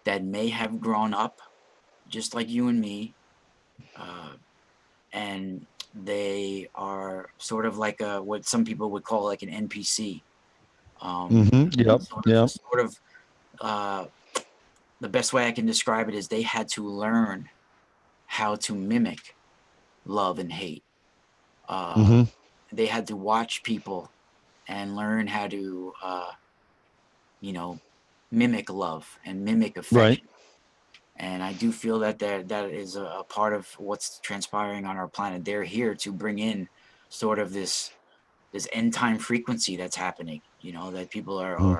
S3: that may have grown up just like you and me, uh, and they are sort of like what some people would call like an NPC.
S1: Mm-hmm. Yep. Yep.
S3: Sort of uh, the best way I can describe it is they had to learn how to mimic love and hate. Uh,
S1: Mm-hmm.
S3: they had to watch people and learn how to, you know, mimic love and mimic
S1: Right.
S3: affection. And I do feel that that is a part of what's transpiring on our planet. They're here to bring in sort of this end time frequency that's happening. You know, that people
S1: Mm-hmm.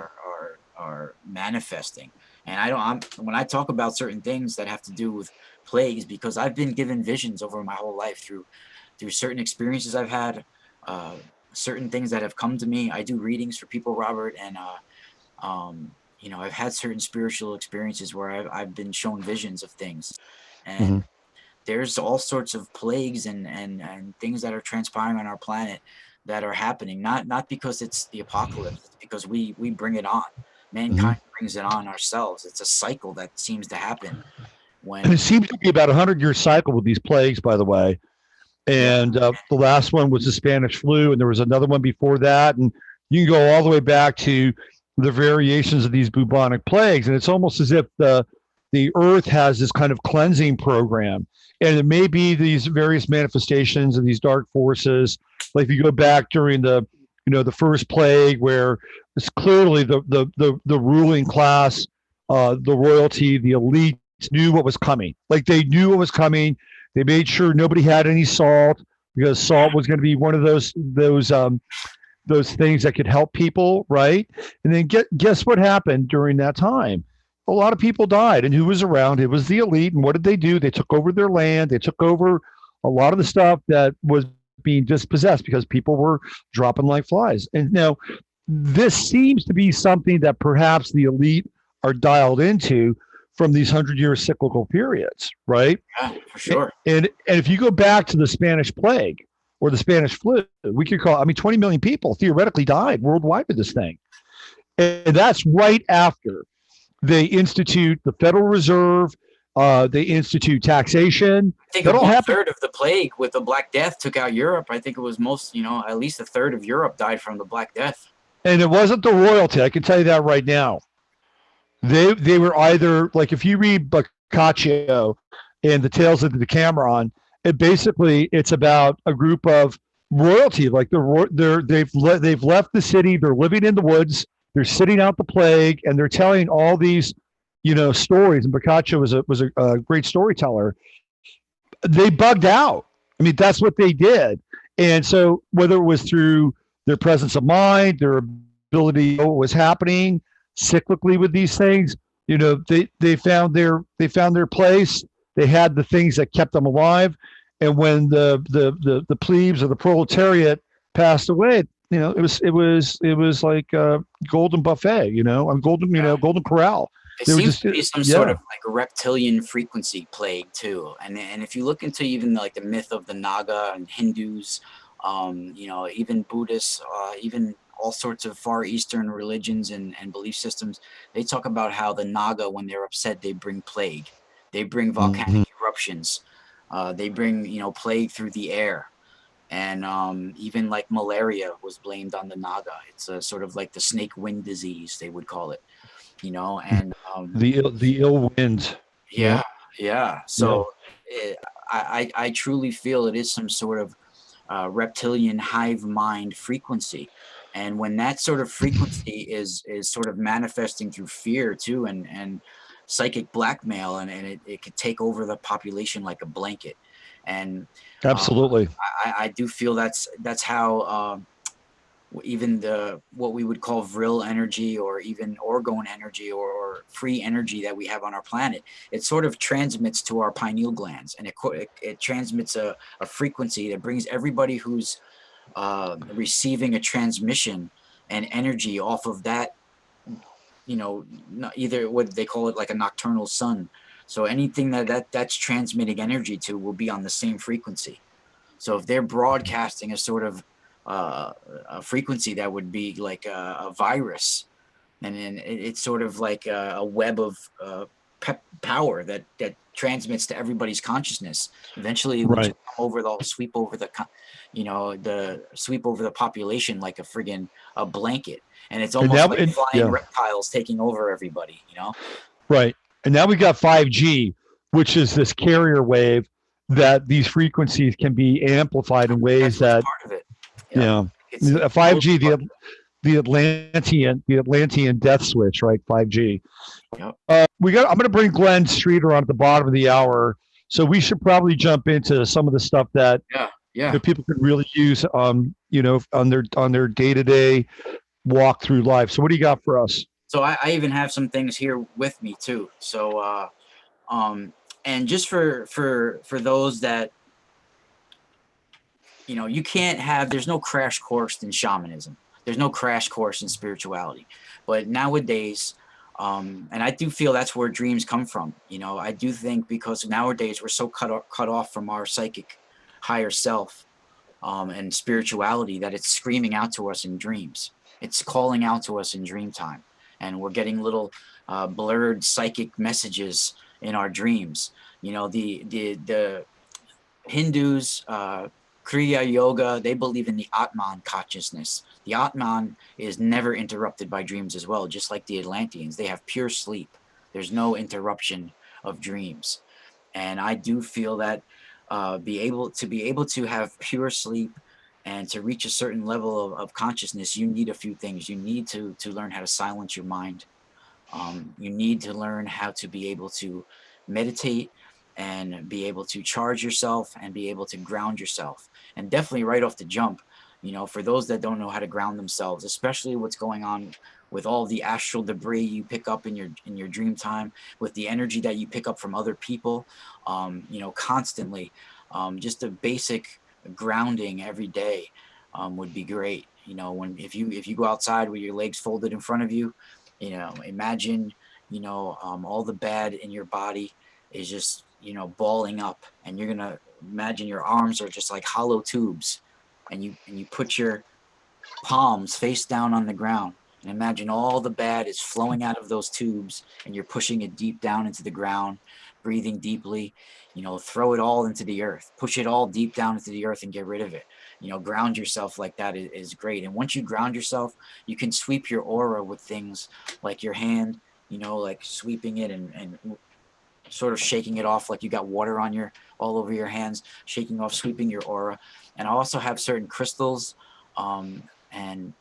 S3: are manifesting. And when I talk about certain things that have to do with plagues, because I've been given visions over my whole life through certain experiences I've had, uh, certain things that have come to me. I do readings for people, Robert, and you know, I've had certain spiritual experiences where I've been shown visions of things, and
S1: Mm-hmm.
S3: there's all sorts of plagues and things that are transpiring on our planet that are happening. Not because it's the apocalypse, it's because we bring it on.
S1: Mm-hmm.
S3: Mankind brings it on ourselves. It's a cycle that seems to happen
S1: And it
S3: when,
S1: seems to be about a 100-year cycle with these plagues, by the way.
S3: yeah,
S1: And the last one was the Spanish flu, and there was another one before that, and you can go all the way back to the variations of these bubonic plagues, and it's almost as if the Earth has this kind of cleansing program, and it may be these various manifestations of these dark forces. Like if you go back during the first plague, where it's clearly the ruling class, the royalty, the elites knew what was coming. Like they knew what was coming. They made sure nobody had any salt because salt was going to be one of those things that could help people, right? And then guess what happened during that time? A lot of people died, and who was around? It was the elite. And what did they do? They took over their land. They took over a lot of the stuff that was being dispossessed because people were dropping like flies. And now this seems to be something that perhaps the elite are dialed into from these 100-year cyclical periods, right?
S3: yeah, for sure.
S1: And if you go back to the Spanish plague or the Spanish flu, we could call, I mean, 20 million people theoretically died worldwide with this thing. And that's right after they institute the Federal Reserve, they institute taxation.
S3: I think
S1: That all
S3: one
S1: happened.
S3: third of the plague with the Black Death took out Europe. I think it was most, you know, at least a third of Europe died from the Black Death.
S1: And it wasn't the royalty. I can tell you that right now. They were either like if you read Boccaccio and the Tales of the Decameron, it's about a group of royalty. Like they've left the city. They're living in the woods. They're sitting out the plague, and they're telling all these stories. And Boccaccio was a great storyteller. They bugged out. I mean, that's what they did. And so whether it was through their presence of mind, their ability to know what was happening cyclically with these things, they found their place. They had the things that kept them alive. And when the plebes or the proletariat passed away, it was like a golden buffet, golden corral.
S3: It
S1: They were
S3: seems
S1: just
S3: to be some sort of like a reptilian frequency plague too, and if you look into even like the myth of the Naga and Hindus, you know, even Buddhists, even all sorts of Far Eastern religions and belief systems, they talk about how the Naga, when they're upset, they bring plague, they bring volcanic eruptions, they bring, you know, plague through the air. And even like malaria was blamed on the Naga. It's a sort of like the snake wind disease, they would call it, you know. And
S1: the ill wind.
S3: yeah,
S1: Yeah.
S3: yeah.
S1: Yeah.
S3: So I truly feel it is some sort of reptilian hive mind frequency. And when that sort of frequency is sort of manifesting through fear too, and psychic blackmail, and it could take over the population like a blanket. And
S1: Absolutely.
S3: I do feel that's how even what we would call vril energy, or even orgone energy, or free energy that we have on our planet, it sort of transmits to our pineal glands, and it transmits a frequency that brings everybody who's receiving a transmission and energy off of that, either what they call it, like a nocturnal sun. So anything that's transmitting energy to will be on the same frequency. So if they're broadcasting a sort of a frequency that would be like a virus, and then it's sort of like a web of power that transmits to everybody's consciousness. Eventually, it will
S1: Right.
S3: sweep over the population like a friggin' a blanket, and it's almost like flying reptiles taking over everybody.
S1: Right. And now we got 5G, which is this carrier wave that these frequencies can be amplified in ways that,
S3: part of it.
S1: Yeah. 5G, the Atlantean death switch, right? 5G.
S3: Yep.
S1: I'm going to bring Glenn Streeter on at the bottom of the hour, so we should probably jump into some of the stuff that people can really use, on their day-to-day walk through life. So what do you got for us?
S3: So I even have some things here with me too. So and just for those that you can't have, there's no crash course in shamanism. There's no crash course in spirituality. But nowadays, and I do feel that's where dreams come from. I do think because nowadays we're so cut off from our psychic higher self and spirituality, that it's screaming out to us in dreams. It's calling out to us in dream time. And we're getting little blurred psychic messages in our dreams. The Hindus, Kriya Yoga, they believe in the Atman consciousness. The Atman is never interrupted by dreams as well, just like the Atlanteans. They have pure sleep. There's no interruption of dreams. And I do feel that be able to have pure sleep and to reach a certain level of consciousness, you need a few things. You need to learn how to silence your mind. You need to learn how to be able to meditate and be able to charge yourself and be able to ground yourself. And definitely right off the jump, for those that don't know how to ground themselves, especially what's going on with all the astral debris you pick up in your dream time, with the energy that you pick up from other people, constantly, just a basic grounding every day would be great. If you go outside with your legs folded in front of you, imagine all the bad in your body is just balling up, and you're gonna imagine your arms are just like hollow tubes, and you put your palms face down on the ground, and imagine all the bad is flowing out of those tubes, and you're pushing it deep down into the ground, breathing deeply. Throw it all into the earth, push it all deep down into the earth and get rid of it. Ground yourself like that is great. And once you ground yourself, you can sweep your aura with things like your hand, like sweeping it and sort of shaking it off like you got water on all over your hands, shaking off, sweeping your aura. And I also have certain crystals and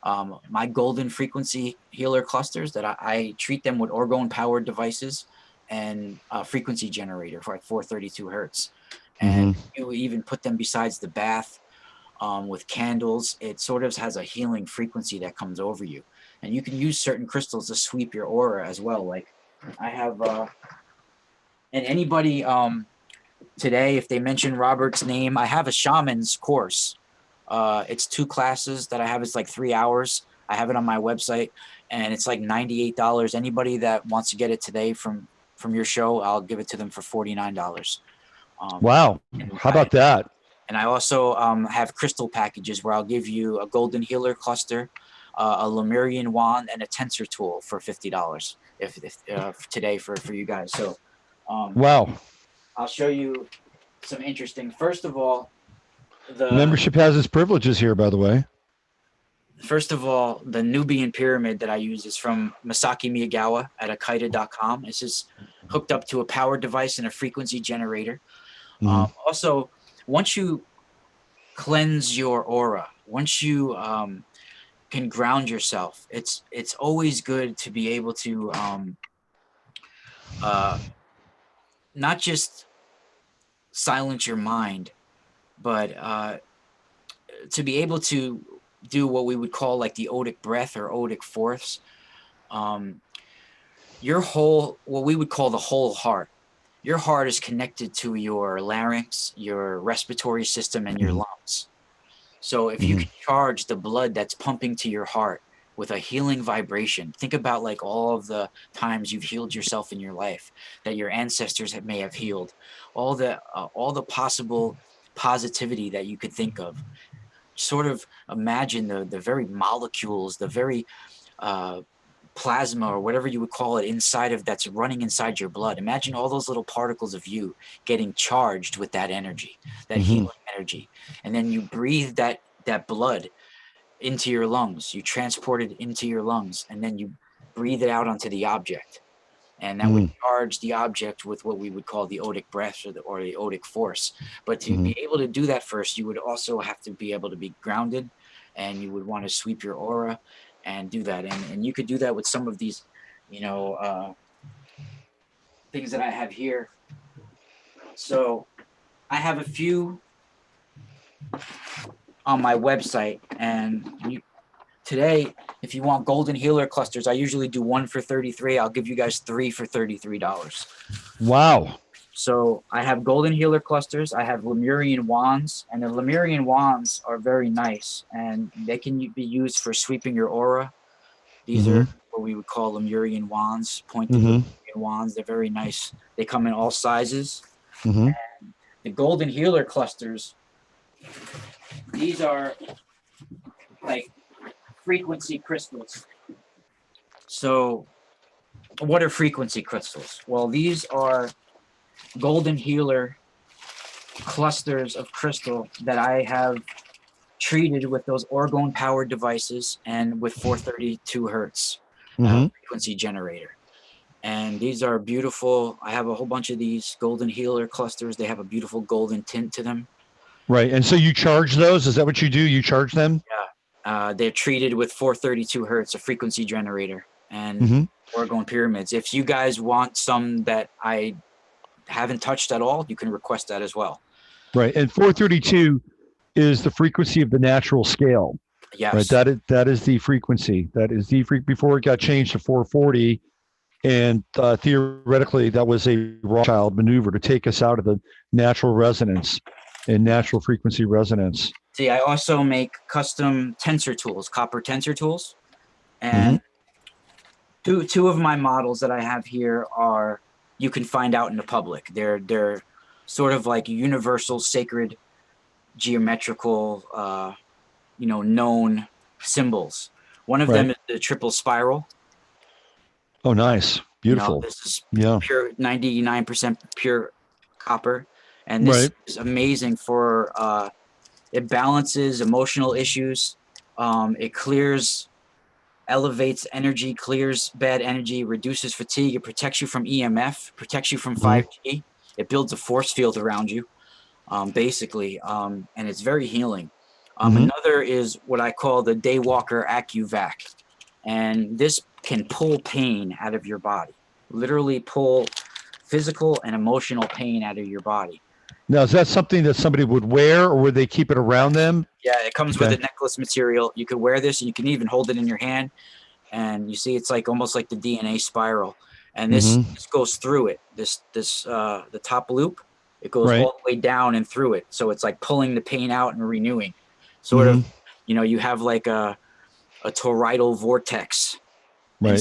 S3: my golden frequency healer clusters that I treat them with orgone powered devices and a frequency generator for like 432 hertz. And you even put them besides the bath with candles. It sort of has a healing frequency that comes over you. And you can use certain crystals to sweep your aura as well. Like I have, and anybody today, if they mention Robert's name, I have a shaman's course. It's 2 classes that I have. It's like 3 hours. I have it on my website, and it's like $98. Anybody that wants to get it today from your show, I'll give it to them for $49.
S1: Wow. How about that?
S3: And I also have crystal packages where I'll give you a golden healer cluster, a Lemurian wand, and a tensor tool for $50 if today for you guys. So
S1: wow.
S3: I'll show you some interesting. First of all, the
S1: membership has its privileges here, by the way.
S3: First of all, the Nubian pyramid that I use is from Masaki Miyagawa at akaida.com. It's just hooked up to a power device and a frequency generator. Also, once you cleanse your aura, once you can ground yourself, it's always good to be able to not just silence your mind, but to be able to do what we would call like the odic breath or odic force. Your whole, what we would call the whole heart. Your heart is connected to your larynx, your respiratory system, and your lungs. So if you can charge the blood that's pumping to your heart with a healing vibration, think about like all of the times you've healed yourself in your life, that your ancestors may have healed, all the possible positivity that you could think of. Sort of imagine the very molecules, the very plasma or whatever you would call it inside of that's running inside your blood. Imagine all those little particles of you getting charged with that energy, that healing energy. And then you breathe that blood into your lungs. You transport it into your lungs, and then you breathe it out onto the object. And that would charge the object with what we would call the odic breath or the odic force. But to be able to do that first, you would also have to be able to be grounded, and you would want to sweep your aura and do that. And you could do that with some of these, things that I have here. So I have a few on my website, and today, if you want golden healer clusters, I usually do 1 for $33. I'll give you guys 3 for $33.
S1: Wow.
S3: So I have golden healer clusters. I have Lemurian wands, and the Lemurian wands are very nice, and they can be used for sweeping your aura. These are what we would call Lemurian wands, pointed Lemurian wands. They're very nice. They come in all sizes. And the golden healer clusters, these are like frequency crystals. So what are frequency crystals? Well, these are golden healer clusters of crystal that I have treated with those orgone powered devices and with 432 hertz frequency generator. And these are beautiful. I have a whole bunch of these golden healer clusters. They have a beautiful golden tint to them.
S1: Right. And so you charge those? Is that what you do? You charge them?
S3: Yeah. They're treated with 432 hertz, a frequency generator, and orgone pyramids. If you guys want some that I haven't touched at all, you can request that as well.
S1: Right. And 432 is the frequency of the natural scale.
S3: Yes.
S1: Right. That is the frequency. That is the before it got changed to 440. And theoretically, that was a Rothschild maneuver to take us out of the natural resonance and natural frequency resonance.
S3: See, I also make custom tensor tools, copper tensor tools. And two of my models that I have here are, you can find out in the public. They're sort of like universal, sacred, geometrical, known symbols. One of them is the triple spiral.
S1: Oh, nice. Beautiful.
S3: This is pure 99% pure copper. And this is amazing for, it balances emotional issues. It clears, elevates energy, clears bad energy, reduces fatigue. It protects you from EMF, protects you from 5G. It builds a force field around you, basically. And it's very healing. Another is what I call the Daywalker AccuVac. And this can pull pain out of your body, literally pull physical and emotional pain out of your body.
S1: Now, is that something that somebody would wear, or would they keep it around them?
S3: Yeah, it comes with a necklace material. You could wear this, and you can even hold it in your hand. And you see, it's like almost like the DNA spiral. And this goes through it. The top loop, it goes all the way down and through it. So it's like pulling the pain out and renewing. Sort of, you have like a toroidal vortex, and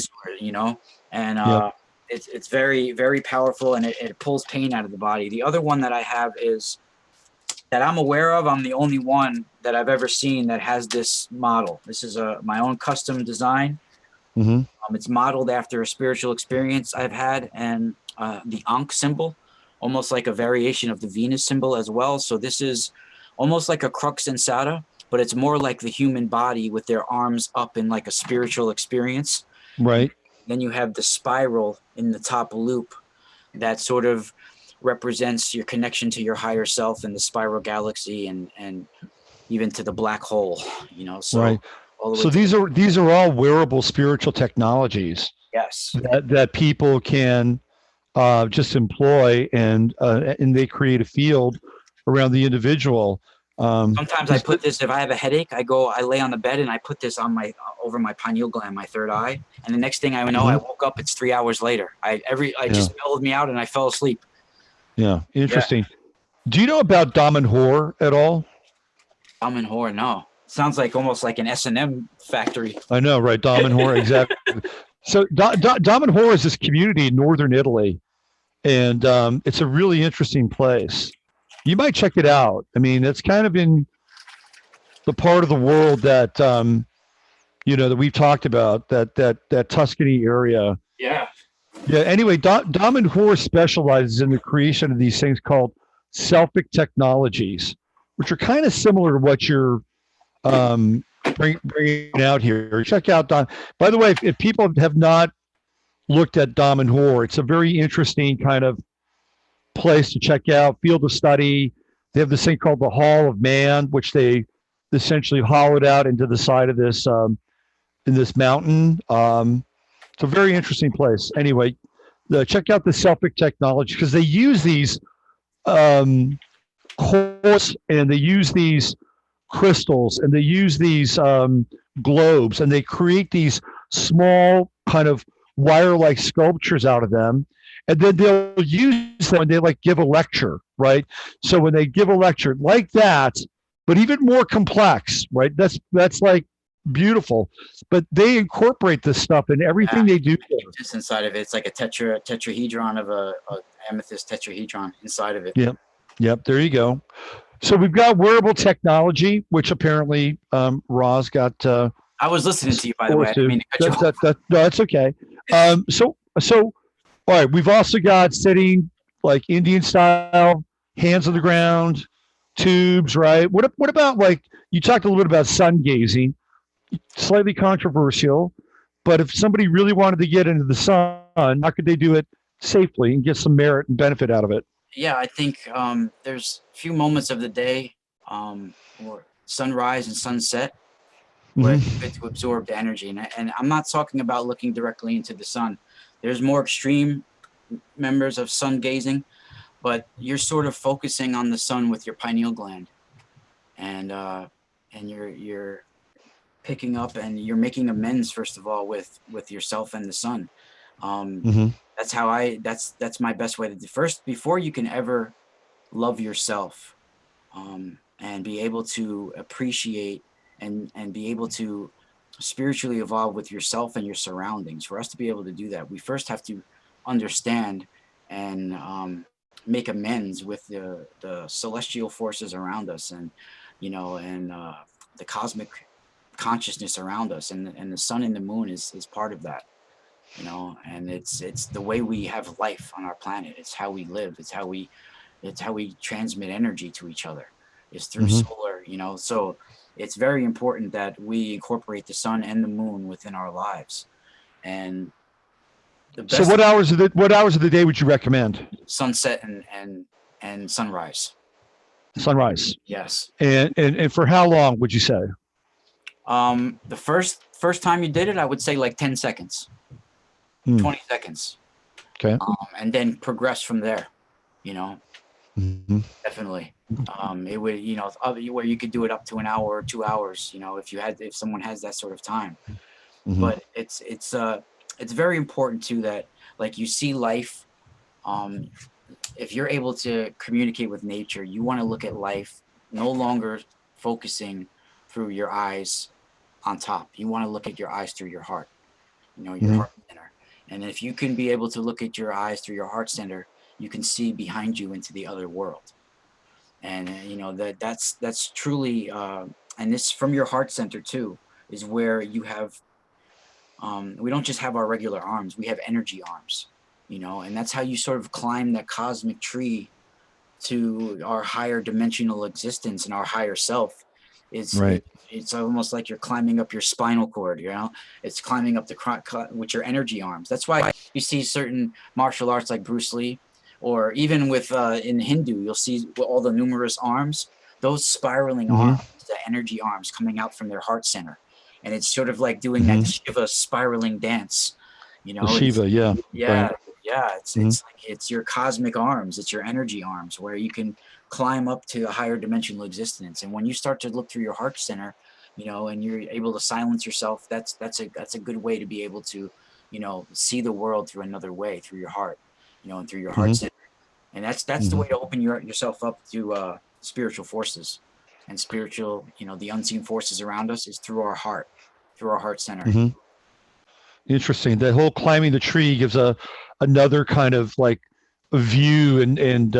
S3: it's very, very powerful, and it pulls pain out of the body. The other one that I have is that I'm aware of. I'm the only one that I've ever seen that has this model. This is my own custom design. It's modeled after a spiritual experience I've had, and the Ankh symbol, almost like a variation of the Venus symbol as well. So this is almost like a crux ansata, but it's more like the human body with their arms up in like a spiritual experience.
S1: Right.
S3: Then you have the spiral in the top loop that sort of represents your connection to your higher self and the spiral galaxy and even to the black hole, you know, so
S1: Right.
S3: all the way
S1: So
S3: to
S1: these are all wearable spiritual technologies
S3: yes.
S1: that people can just employ, and they create a field around the individual.
S3: Sometimes I
S1: This,
S3: put this, if I have a headache, I lay on the bed and I put this on my, over my pineal gland, my third eye. And the next thing I know, I woke up, it's 3 hours later. I just mellowed me out and I fell asleep.
S1: yeah,
S3: Yeah.
S1: interesting. Do you know about Dom and Hor at all?
S3: I'm in horror. No, sounds like almost like an S&M factory.
S1: I know, right? Dom and Hor, exactly. So Dom and Hor is this community in northern Italy, and it's a really interesting place. You might check it out. I mean, it's kind of in the part of the world that that we've talked about, that Tuscany area.
S3: Yeah.
S1: Yeah. Anyway, Dom and Hor specializes in the creation of these things called selfic technologies, which are kind of similar to what you're bringing out here. Check out Dom. By the way, if people have not looked at Dom and Hor, it's a very interesting kind of place to check out, field of study. They have this thing called the Hall of Man, which they essentially hollowed out into the side of this in this mountain. It's a very interesting place. Anyway, check out the Celtic technology, because they use these quartz, and they use these crystals, and they use these globes, and they create these small kind of wire-like sculptures out of them. And then they'll use them when they like give a lecture, right? So when they give a lecture like that, but even more complex, right? That's like beautiful. But they incorporate this stuff in everything they do.
S3: Just inside of it, it's like a tetrahedron of a amethyst tetrahedron inside of it.
S1: Yep. There you go. So we've got wearable technology, which apparently Roz got.
S3: I was listening to you, by the way. I didn't mean to cut you off.
S1: No, that's okay. So all right, we've also got sitting like Indian style, hands on the ground, tubes, right? What about, like, you talked a little bit about sun gazing, slightly controversial, but if somebody really wanted to get into the sun, how could they do it safely and get some merit and benefit out of it?
S3: Yeah, I think there's a few moments of the day, or sunrise and sunset, where it's good to absorb the energy. And I'm not talking about looking directly into the sun. There's more extreme members of sun gazing, but you're sort of focusing on the sun with your pineal gland, and you're picking up, and you're making amends, first of all, with yourself and the sun. That's how that's my best way to do first, before you can ever love yourself, and be able to appreciate and be able to spiritually evolve with yourself and your surroundings. For us to be able to do that, we first have to understand and make amends with the celestial forces around us, and the cosmic consciousness around us, and the sun and the moon is part of that, and it's the way we have life on our planet. It's how we live. It's how we transmit energy to each other. It's through solar, so it's very important that we incorporate the sun and the moon within our lives. And the best,
S1: so what hours of the day would you recommend?
S3: Sunset and sunrise.
S1: Sunrise.
S3: Yes.
S1: And for how long would you say?
S3: The first time you did it, I would say like 10 seconds, 20 seconds.
S1: Okay.
S3: And then progress from there, definitely. It would, where you could do it up to an hour or 2 hours, if someone has that sort of time. But it's very important too, that like you see life, if you're able to communicate with nature, you want to look at life no longer focusing through your eyes on top. You want to look at your eyes through your heart, your heart center. And if you can be able to look at your eyes through your heart center, you can see behind you into the other world. And that's truly, and this from your heart center too, is where you have, we don't just have our regular arms, we have energy arms, and that's how you sort of climb that cosmic tree to our higher dimensional existence and our higher self. It's almost like you're climbing up your spinal cord, it's climbing up with your energy arms. That's why you see certain martial arts like Bruce Lee, or even with in Hindu, you'll see all the numerous arms. those spiraling arms, the energy arms coming out from their heart center. And it's sort of like doing that Shiva spiraling dance,
S1: The Shiva, yeah.
S3: yeah,
S1: Right.
S3: yeah. It's like it's your cosmic arms, it's your energy arms, where you can climb up to a higher dimensional existence. And when you start to look through your heart center, and you're able to silence yourself, that's a good way to be able to, see the world through another way, through your heart, and through your heart center. And that's the way to open yourself up to spiritual forces and spiritual, the unseen forces around us is through our heart center.
S1: Interesting. That whole climbing the tree gives another kind of like a view and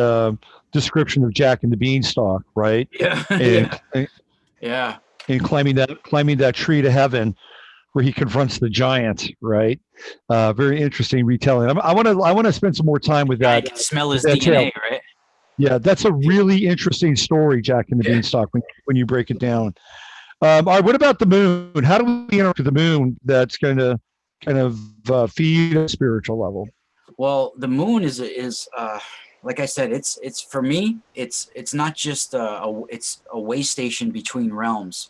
S1: description of Jack and the Beanstalk, right?
S3: Yeah. Yeah.
S1: And climbing that tree to heaven, where he confronts the giant, right? Very interesting retelling. I want to spend some more time with that.
S3: You can smell his
S1: that
S3: DNA,
S1: tale.
S3: right?
S1: Yeah, that's a really interesting story, Jack and the Beanstalk, when you break it down. All right, what about the moon? How do we interact with the moon that's going to kind of feed a spiritual level?
S3: Well, the moon is like I said, it's for me, it's not just it's a way station between realms.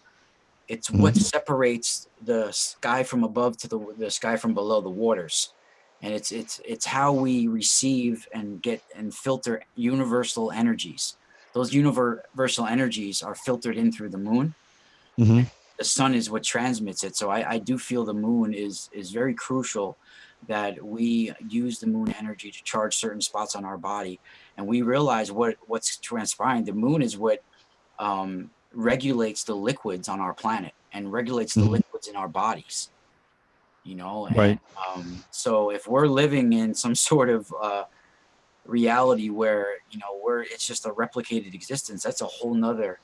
S3: It's what separates the sky from above to the sky from below, the waters. And it's how we receive and get and filter universal energies. Those universal energies are filtered in through the moon. The sun is what transmits it. So I do feel the moon is very crucial, that we use the moon energy to charge certain spots on our body. And we realize what's transpiring. The moon is what regulates the liquids on our planet and regulates the liquids in our bodies,
S1: Right.
S3: And so if we're living in some sort of reality where it's just a replicated existence, that's a whole nother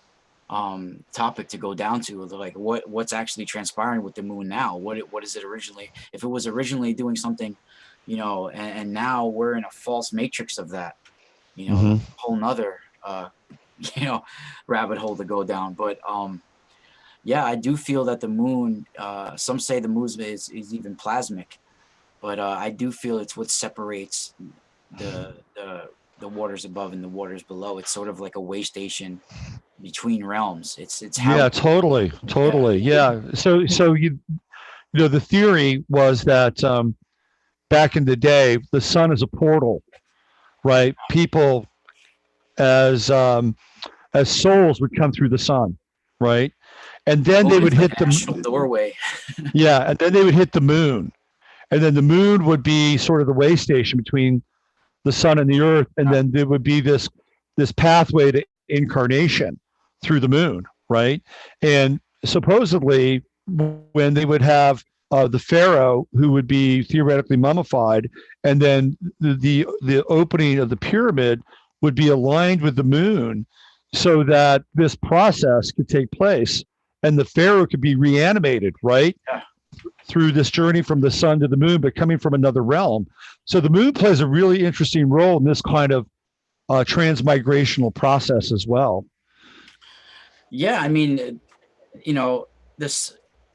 S3: topic to go down to, like what's actually transpiring with the moon now. What is it originally? If it was originally doing something, and now we're in a false matrix of that, a whole nother rabbit hole to go down. But yeah, I do feel that the moon, some say the moon is even plasmic, but I do feel it's what separates the waters above and the waters below. It's sort of like a way station between realms. It's how.
S1: Yeah, totally. Yeah. So the theory was that back in the day, the sun is a portal, right? People as souls would come through the sun, right? And then they would hit the
S3: astral doorway.
S1: Yeah, and then they would hit the moon, and then the moon would be sort of the way station between the sun and the earth, and then there would be this pathway to incarnation through the moon, right? And supposedly, when they would have the pharaoh, who would be theoretically mummified, and then the opening of the pyramid would be aligned with the moon, so that this process could take place, and the pharaoh could be reanimated, right?
S3: Yeah.
S1: Through this journey from the sun to the moon, but coming from another realm. So the moon plays a really interesting role in this kind of transmigrational process as well.
S3: Yeah, I mean, the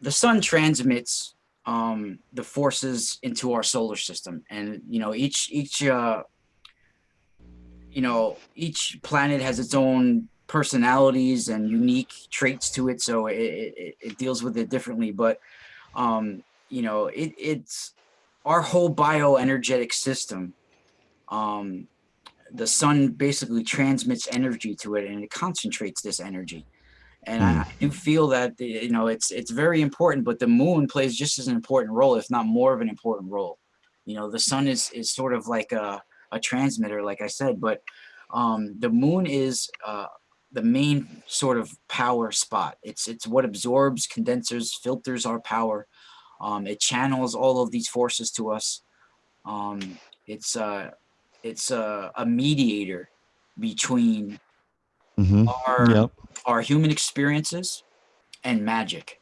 S3: sun transmits the forces into our solar system, and each planet has its own personalities and unique traits to it, so it deals with it differently. But it's our whole bioenergetic system. The sun basically transmits energy to it, and it concentrates this energy. And I do feel that it's very important, but the moon plays just as an important role, if not more of an important role. The sun is sort of like a transmitter, like I said, but the moon is the main sort of power spot. It's what absorbs, condenses, filters our power. It channels all of these forces to us. It's a mediator between our human experiences and magic.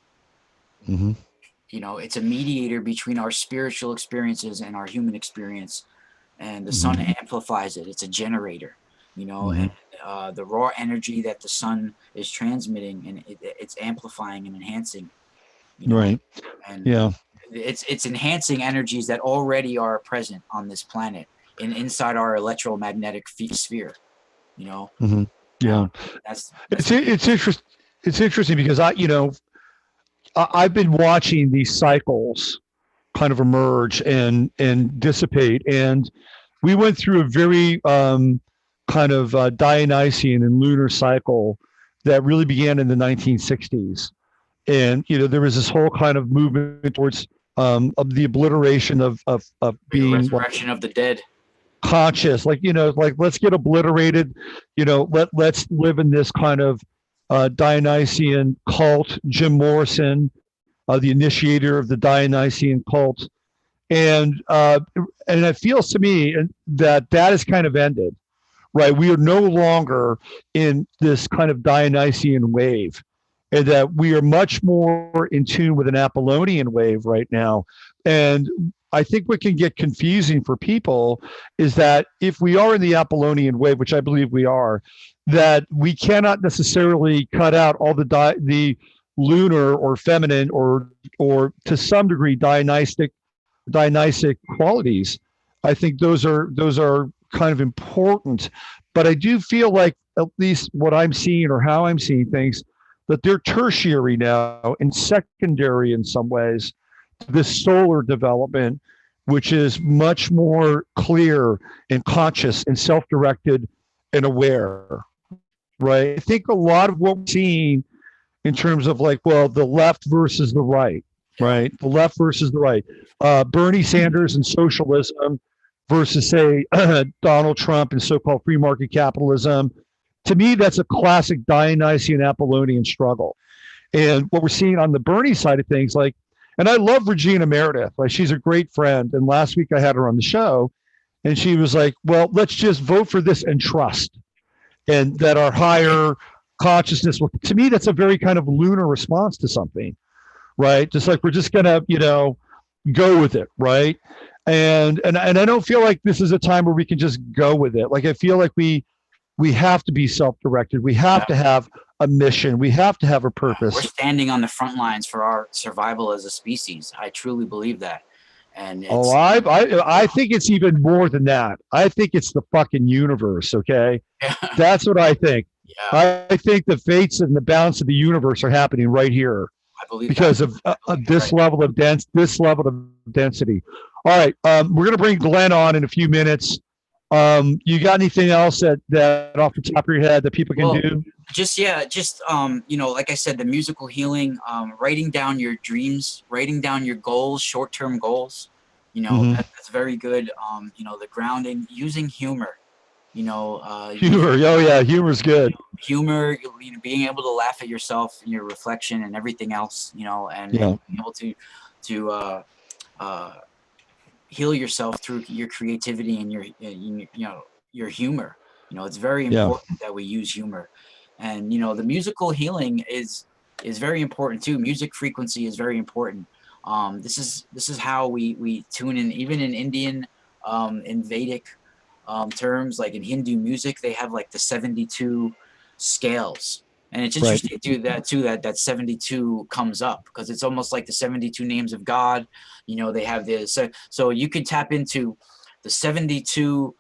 S3: It's a mediator between our spiritual experiences and our human experience, and the sun amplifies it. It's a generator, and the raw energy that the sun is transmitting, and it's amplifying and enhancing.
S1: Right.
S3: And
S1: yeah,
S3: it's enhancing energies that already are present on this planet and inside our electromagnetic sphere.
S1: Yeah.
S3: That's
S1: It's interesting. It's interesting because I've been watching these cycles kind of emerge and dissipate, and we went through a very kind of Dionysian and lunar cycle that really began in the 1960s. And there was this whole kind of movement towards of the obliteration of
S3: the
S1: being
S3: resurrection of the dead.
S1: conscious, like let's get obliterated, let's live in this kind of Dionysian cult. Jim Morrison, the initiator of the Dionysian cult, and it feels to me that has kind of ended, right? We are no longer in this kind of Dionysian wave, and that we are much more in tune with an Apollonian wave right now. And I think what can get confusing for people is that if we are in the Apollonian wave, which I believe we are, that we cannot necessarily cut out all the lunar or feminine or to some degree Dionysic qualities. I think those are kind of important, but I do feel like, at least what I'm seeing or how I'm seeing things, that they're tertiary now and secondary in some ways to this solar development, which is much more clear and conscious and self-directed and aware, right? I think a lot of what we're seeing in terms of the left versus the right, right? The left versus the right. Bernie Sanders and socialism versus, say, Donald Trump and so-called free market capitalism. To me, that's a classic Dionysian Apollonian struggle. And what we're seeing on the Bernie side of things, and I love Regina Meredith. She's a great friend. And last week I had her on the show, and she was like, well, let's just vote for this and trust. And that our higher consciousness will, to me, that's a very kind of lunar response to something, right? Just like we're just going to, go with it, right? And I don't feel like this is a time where we can just go with it. I feel like we have to be self-directed. We have to have a mission. We have to have a purpose.
S3: We're standing on the front lines for our survival as a species. I truly believe that. And
S1: I think it's even more than that. I think it's the fucking universe. Okay, that's what I think.
S3: Yeah.
S1: I think the fates and the balance of the universe are happening right here.
S3: I believe
S1: because of this level of density. All right, we're gonna bring Glenn on in a few minutes. You got anything else that off the top of your head that people can do?
S3: Like I said, the musical healing, writing down your dreams, writing down your goals, short-term goals, that's very good. The grounding, using humor,
S1: humor. Oh yeah, humor's good.
S3: Humor, being able to laugh at yourself and your reflection and everything else, and being able to heal yourself through your creativity and your humor. It's very important that we use humor. And the musical healing is very important too. Music frequency is very important. This is how we tune in. Even in Indian, in Vedic terms, like in Hindu music, they have the 72 scales. And it's interesting to do that too, that 72 comes up because it's almost like the 72 names of God. They have this. So you can tap into the 72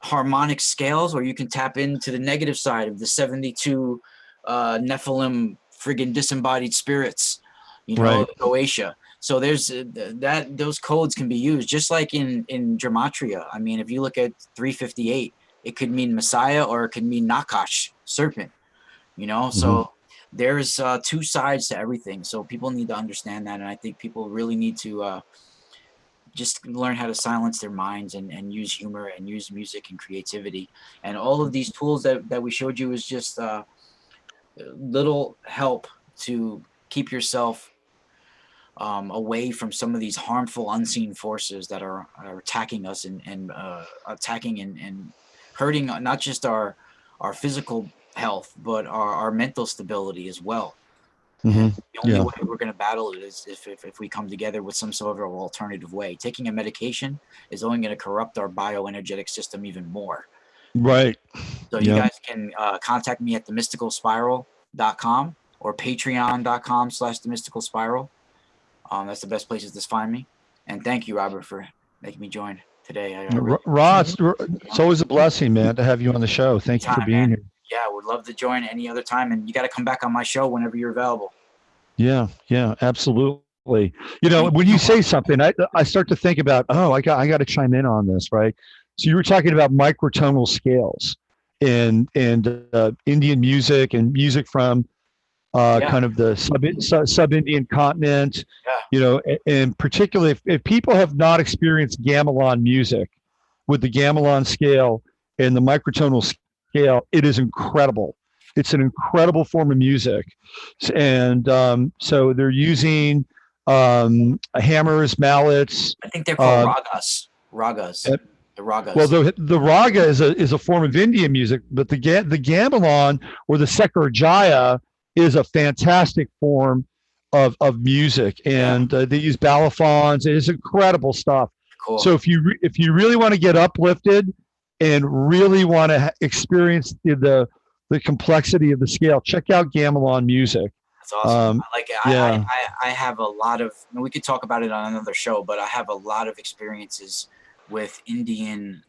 S3: harmonic scales, or you can tap into the negative side of the 72 Nephilim friggin' disembodied spirits, Goetia. So there's those codes can be used just like in gematria. I mean, if you look at 358, it could mean Messiah or it could mean Nakash, serpent. So there's two sides to everything. So people need to understand that, and I think people really need to just learn how to silence their minds and use humor and use music and creativity. And all of these tools that we showed you is just little help to keep yourself away from some of these harmful unseen forces that are attacking us and attacking and hurting not just our physical health, but our mental stability as well. The only way we're going to battle it is if we come together with some sort of alternative way. Taking a medication is only going to corrupt our bioenergetic system even more.
S1: Right.
S3: So you guys can contact me at themysticalspiral.com or patreon.com/themysticalspiral. That's the best places to find me. And thank you, Robert, for making me join today.
S1: Rod, it's always a blessing, man, to have you on the show. Thank you for being here.
S3: Yeah, would love to join any other time, and you got to come back on my show whenever you're available.
S1: Yeah, absolutely. You know,
S3: Thank
S1: when
S3: you
S1: you
S3: so
S1: say
S3: much.
S1: something, I start to think about, oh, I got to chime in on this, right? So you were talking about microtonal scales and Indian music and music from
S3: Yeah,
S1: kind of the sub Indian continent.
S3: yeah,
S1: You know, and particularly if people have not experienced gamelan music with the gamelan scale and the microtonal scale, it is incredible. It's an incredible form of music, and so they're using hammers, mallets.
S3: I think they're called
S1: Uh,
S3: ragas. Ragas.
S1: uh,
S3: The
S1: well,
S3: ragas.
S1: the raga is a form of Indian music, but the gamelan or the sekarajaya is a fantastic form of music,
S3: Yeah,
S1: and they use balafons. It is incredible stuff.
S3: cool.
S1: So if you really want to get uplifted and really want to experience the complexity of the scale, check out gamelan music.
S3: That's awesome.
S1: Um,
S3: I like it.
S1: yeah,
S3: I have a lot of, and we could talk about it on another show, but I have a lot of experiences with Indian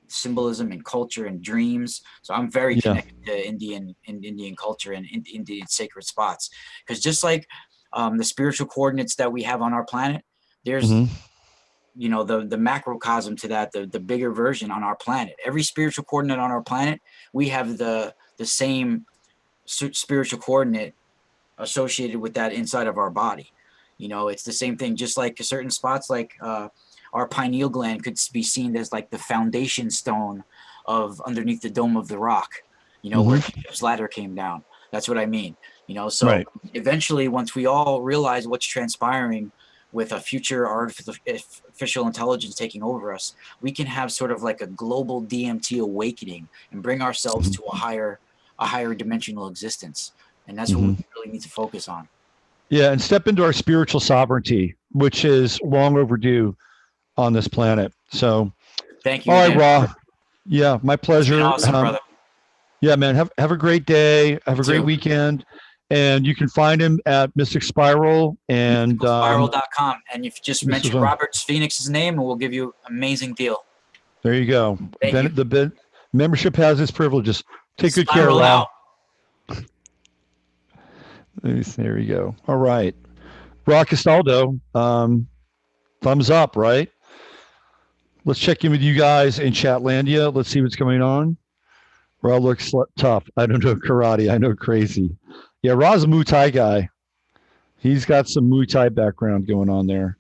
S3: symbolism and culture and dreams. So I'm very
S1: yeah,
S3: connected to Indian culture and Indian sacred spots. Because just like the spiritual coordinates that we have on our planet, there's,
S1: hmm,
S3: you know, the macrocosm to that, the bigger version on our planet. Every spiritual coordinate on our planet, we have the same spiritual coordinate associated with that inside of our body. You know, it's the same thing, just like certain spots like our pineal gland could be seen as like the foundation stone of underneath the dome of the rock, you know,
S1: hmm,
S3: where Jacob's ladder came down. That's what I mean. You know, so
S1: right.
S3: eventually once we all realize what's transpiring with a future artificial intelligence taking over us, we can have sort of like a global DMT awakening and bring ourselves to a higher dimensional existence. And that's what
S1: Hmm.
S3: we really need to focus on.
S1: Yeah, and step into our spiritual sovereignty, which is long overdue on this planet. So,
S3: Thank you
S1: all right,
S3: again,
S1: Raw.
S3: Robert.
S1: Yeah, my
S3: It's been
S1: pleasure.
S3: awesome, brother.
S1: Yeah, man. Have a great day. Have
S3: You
S1: a great
S3: too.
S1: weekend. And you can find him at Mystic Spiral. And
S3: MysticalSpiral.com. And if you just
S1: Mystic
S3: mention
S1: Spiral.
S3: Robert Phoenix's name, and we'll give you an amazing deal.
S1: There you go.
S3: Thank you.
S1: Membership has its privileges. Take good care,
S3: Spiral
S1: Raw.
S3: out.
S1: There you go. All right. Raw Castaldo, thumbs up, right? Let's check in with you guys in Chatlandia. Let's see what's going on. Raw looks tough. I don't know karate. I know crazy. Yeah, Raw's a Muay Thai guy. He's got some Muay Thai background going on there.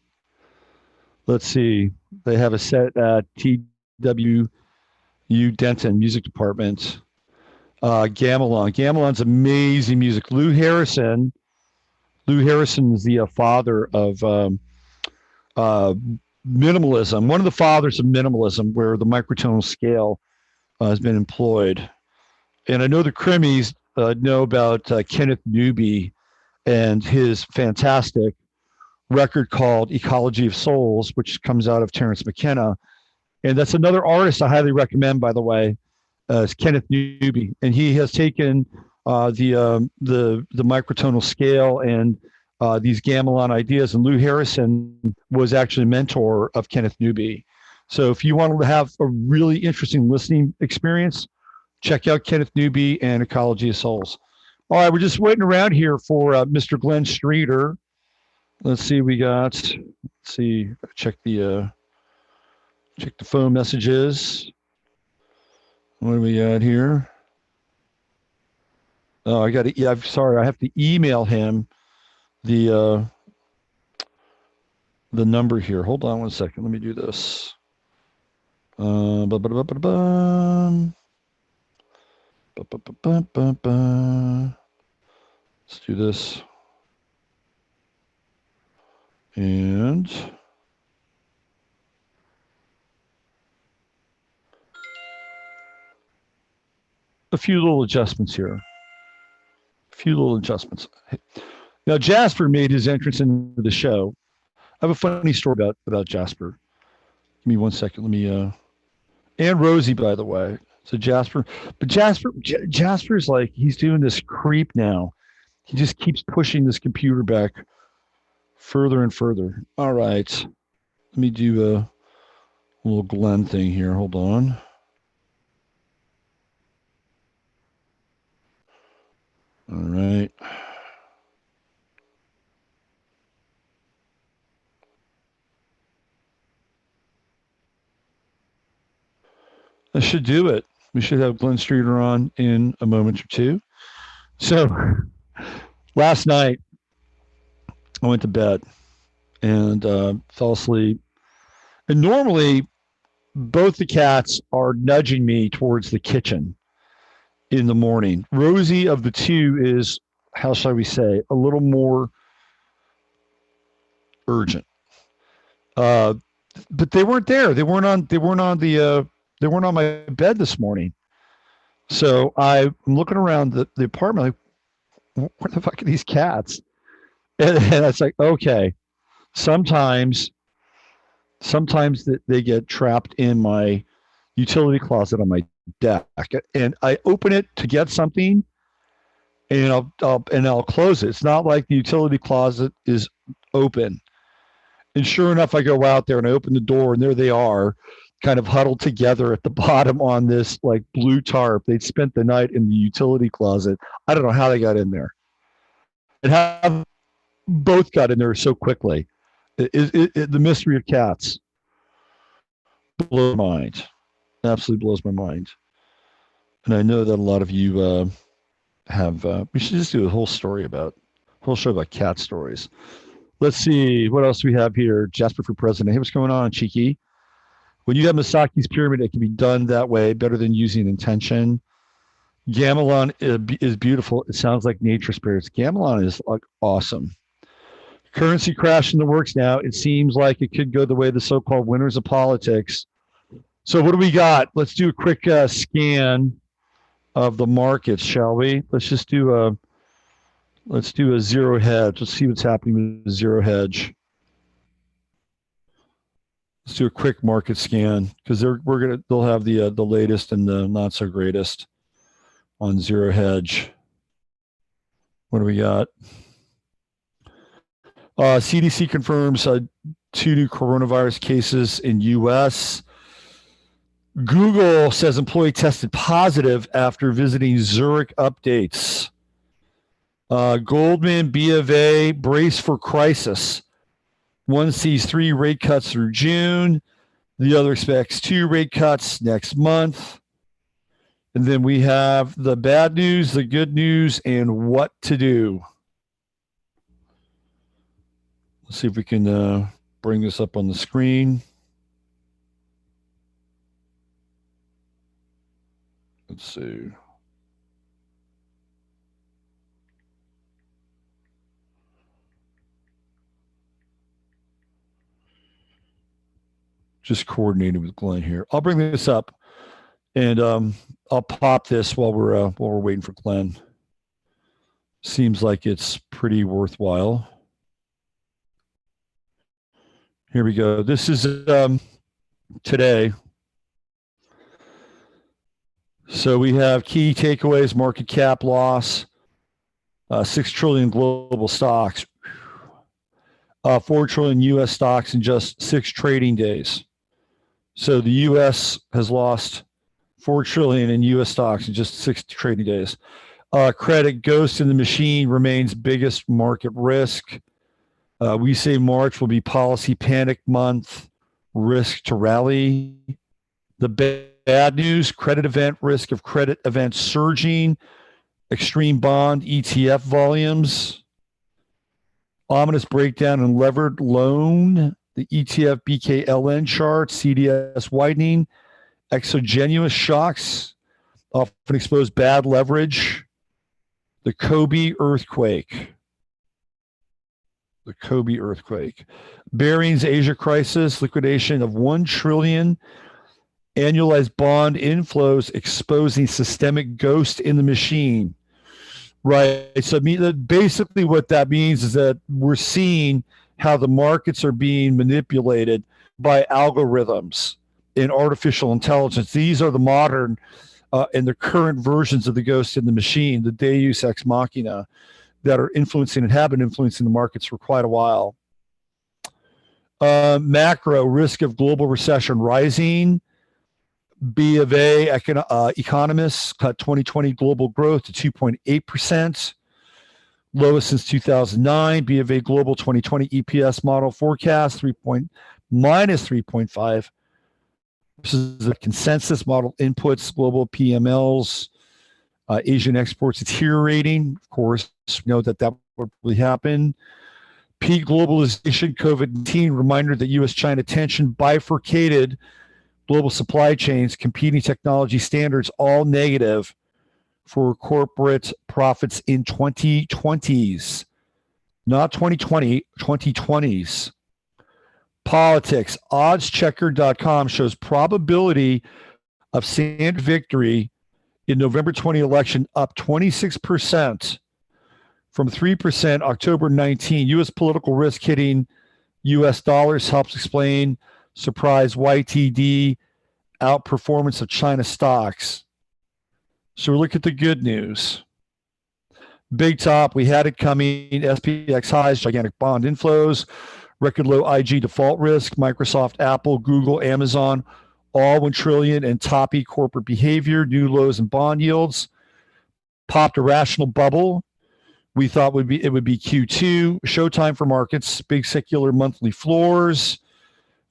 S1: Let's see. They have a set at TWU Denton Music Department. Gamelan. Gamelan's amazing music. Lou Harrison. Lou Harrison is the father of uh, minimalism. One of the fathers of minimalism, where the microtonal scale has been employed. And I know the Crimmies know about Kenneth Newby and his fantastic record called Ecology of Souls, which comes out of Terence McKenna. And that's another artist I highly recommend, by the way, is Kenneth Newby. And he has taken the microtonal scale and these gamelan ideas. And Lou Harrison was actually a mentor of Kenneth Newby. So if you want to have a really interesting listening experience, check out Kenneth Newby and Ecology of Souls. All right, we're just waiting around here for Mr. Glenn Streeter. Let's see, let's see, check the phone messages. What do we got here? Oh, I'm sorry, I have to email him the number here. Hold on one second. Let me do this. Let's do this. And a few little adjustments here. Now, Jasper made his entrance into the show. I have a funny story about Jasper. Give me one second. Let me and Rosie, by the way. So Jasper's like, he's doing this creep now. He just keeps pushing this computer back further and further. All right. Let me do a little Glenn thing here. Hold on. All right. That should do it. We should have Glenn Streeter on in a moment or two. So last night I went to bed and fell asleep. And normally both the cats are nudging me towards the kitchen in the morning. Rosie of the two is, how shall we say, a little more urgent. But they weren't there. They weren't on my bed this morning. So I'm looking around the apartment like, where the fuck are these cats? And it's like, okay, sometimes they get trapped in my utility closet on my deck, and I open it to get something, and I'll close it. It's not like the utility closet is open. And sure enough, I go out there and I open the door, and there they are, kind of huddled together at the bottom on this like blue tarp. They'd spent the night in the utility closet. I don't know how they got in there. And how both got in there so quickly. The mystery of cats blows my mind. Absolutely blows my mind. And I know that a lot of you have. We should just do a whole show about cat stories. Let's see what else we have here. Jasper for president. Hey, what's going on, Cheeky? When you have Masaki's pyramid, it can be done that way better than using intention. Gamelon is beautiful. It sounds like nature spirits. Gamelon is like awesome. Currency crash in the works now. It seems like it could go the way of the so-called winners of politics. So what do we got? Let's do a quick scan of the markets, shall we? Let's do a zero hedge. Let's see what's happening with zero hedge. Let's do a quick market scan because they'll have the latest and the not so greatest on zero hedge. What do we got? CDC confirms 2 new coronavirus cases in U.S. Google says employee tested positive after visiting Zurich updates. Goldman, B of A, brace for crisis. One sees 3 rate cuts through June. The other expects 2 rate cuts next month. And then we have the bad news, the good news, and what to do. Let's see if we can bring this up on the screen. Let's see. Just coordinating with Glenn here. I'll bring this up, and I'll pop this while we're waiting for Glenn. Seems like it's pretty worthwhile. Here we go. This is today. So we have key takeaways: market cap loss, 6 trillion global stocks, 4 trillion U.S. stocks in just 6 trading days. So the U.S. has lost 4 trillion in U.S. stocks in just 6 trading days. Credit ghost in the machine remains biggest market risk. We say March will be policy panic month, risk to rally. The bad news, credit event risk of credit events surging, extreme bond ETF volumes, ominous breakdown in levered loan, the ETF BKLN chart, CDS widening, exogenous shocks often expose bad leverage, the Kobe earthquake. Barings Asia crisis, liquidation of 1 trillion, annualized bond inflows exposing systemic ghost in the machine. Right. So basically what that means is that we're seeing how the markets are being manipulated by algorithms in artificial intelligence. These are the modern and the current versions of the ghost in the machine, the Deus ex machina, that are influencing and have been influencing the markets for quite a while. Macro, risk of global recession rising. B of A economists cut 2020 global growth to 2.8%. lowest since 2009. B of A Global 2020 EPS model forecast minus 3.5. This is the consensus model inputs, global PMLs, Asian exports deteriorating. Of course, we know that would really happen. Peak globalization, COVID-19, reminder that U.S.-China tension bifurcated global supply chains, competing technology standards, all negative for corporate profits in 2020s. Not 2020, 2020s. Politics, oddschecker.com shows probability of Sanders victory in November 20 election up 26% from 3% October 19. U.S. political risk hitting U.S. dollars helps explain surprise YTD outperformance of China stocks. So we look at the good news. Big top, we had it coming. SPX highs, gigantic bond inflows, record low IG default risk, Microsoft, Apple, Google, Amazon, all 1 trillion and toppy corporate behavior, new lows in bond yields, popped a rational bubble. We thought it would be Q2, showtime for markets, big secular monthly floors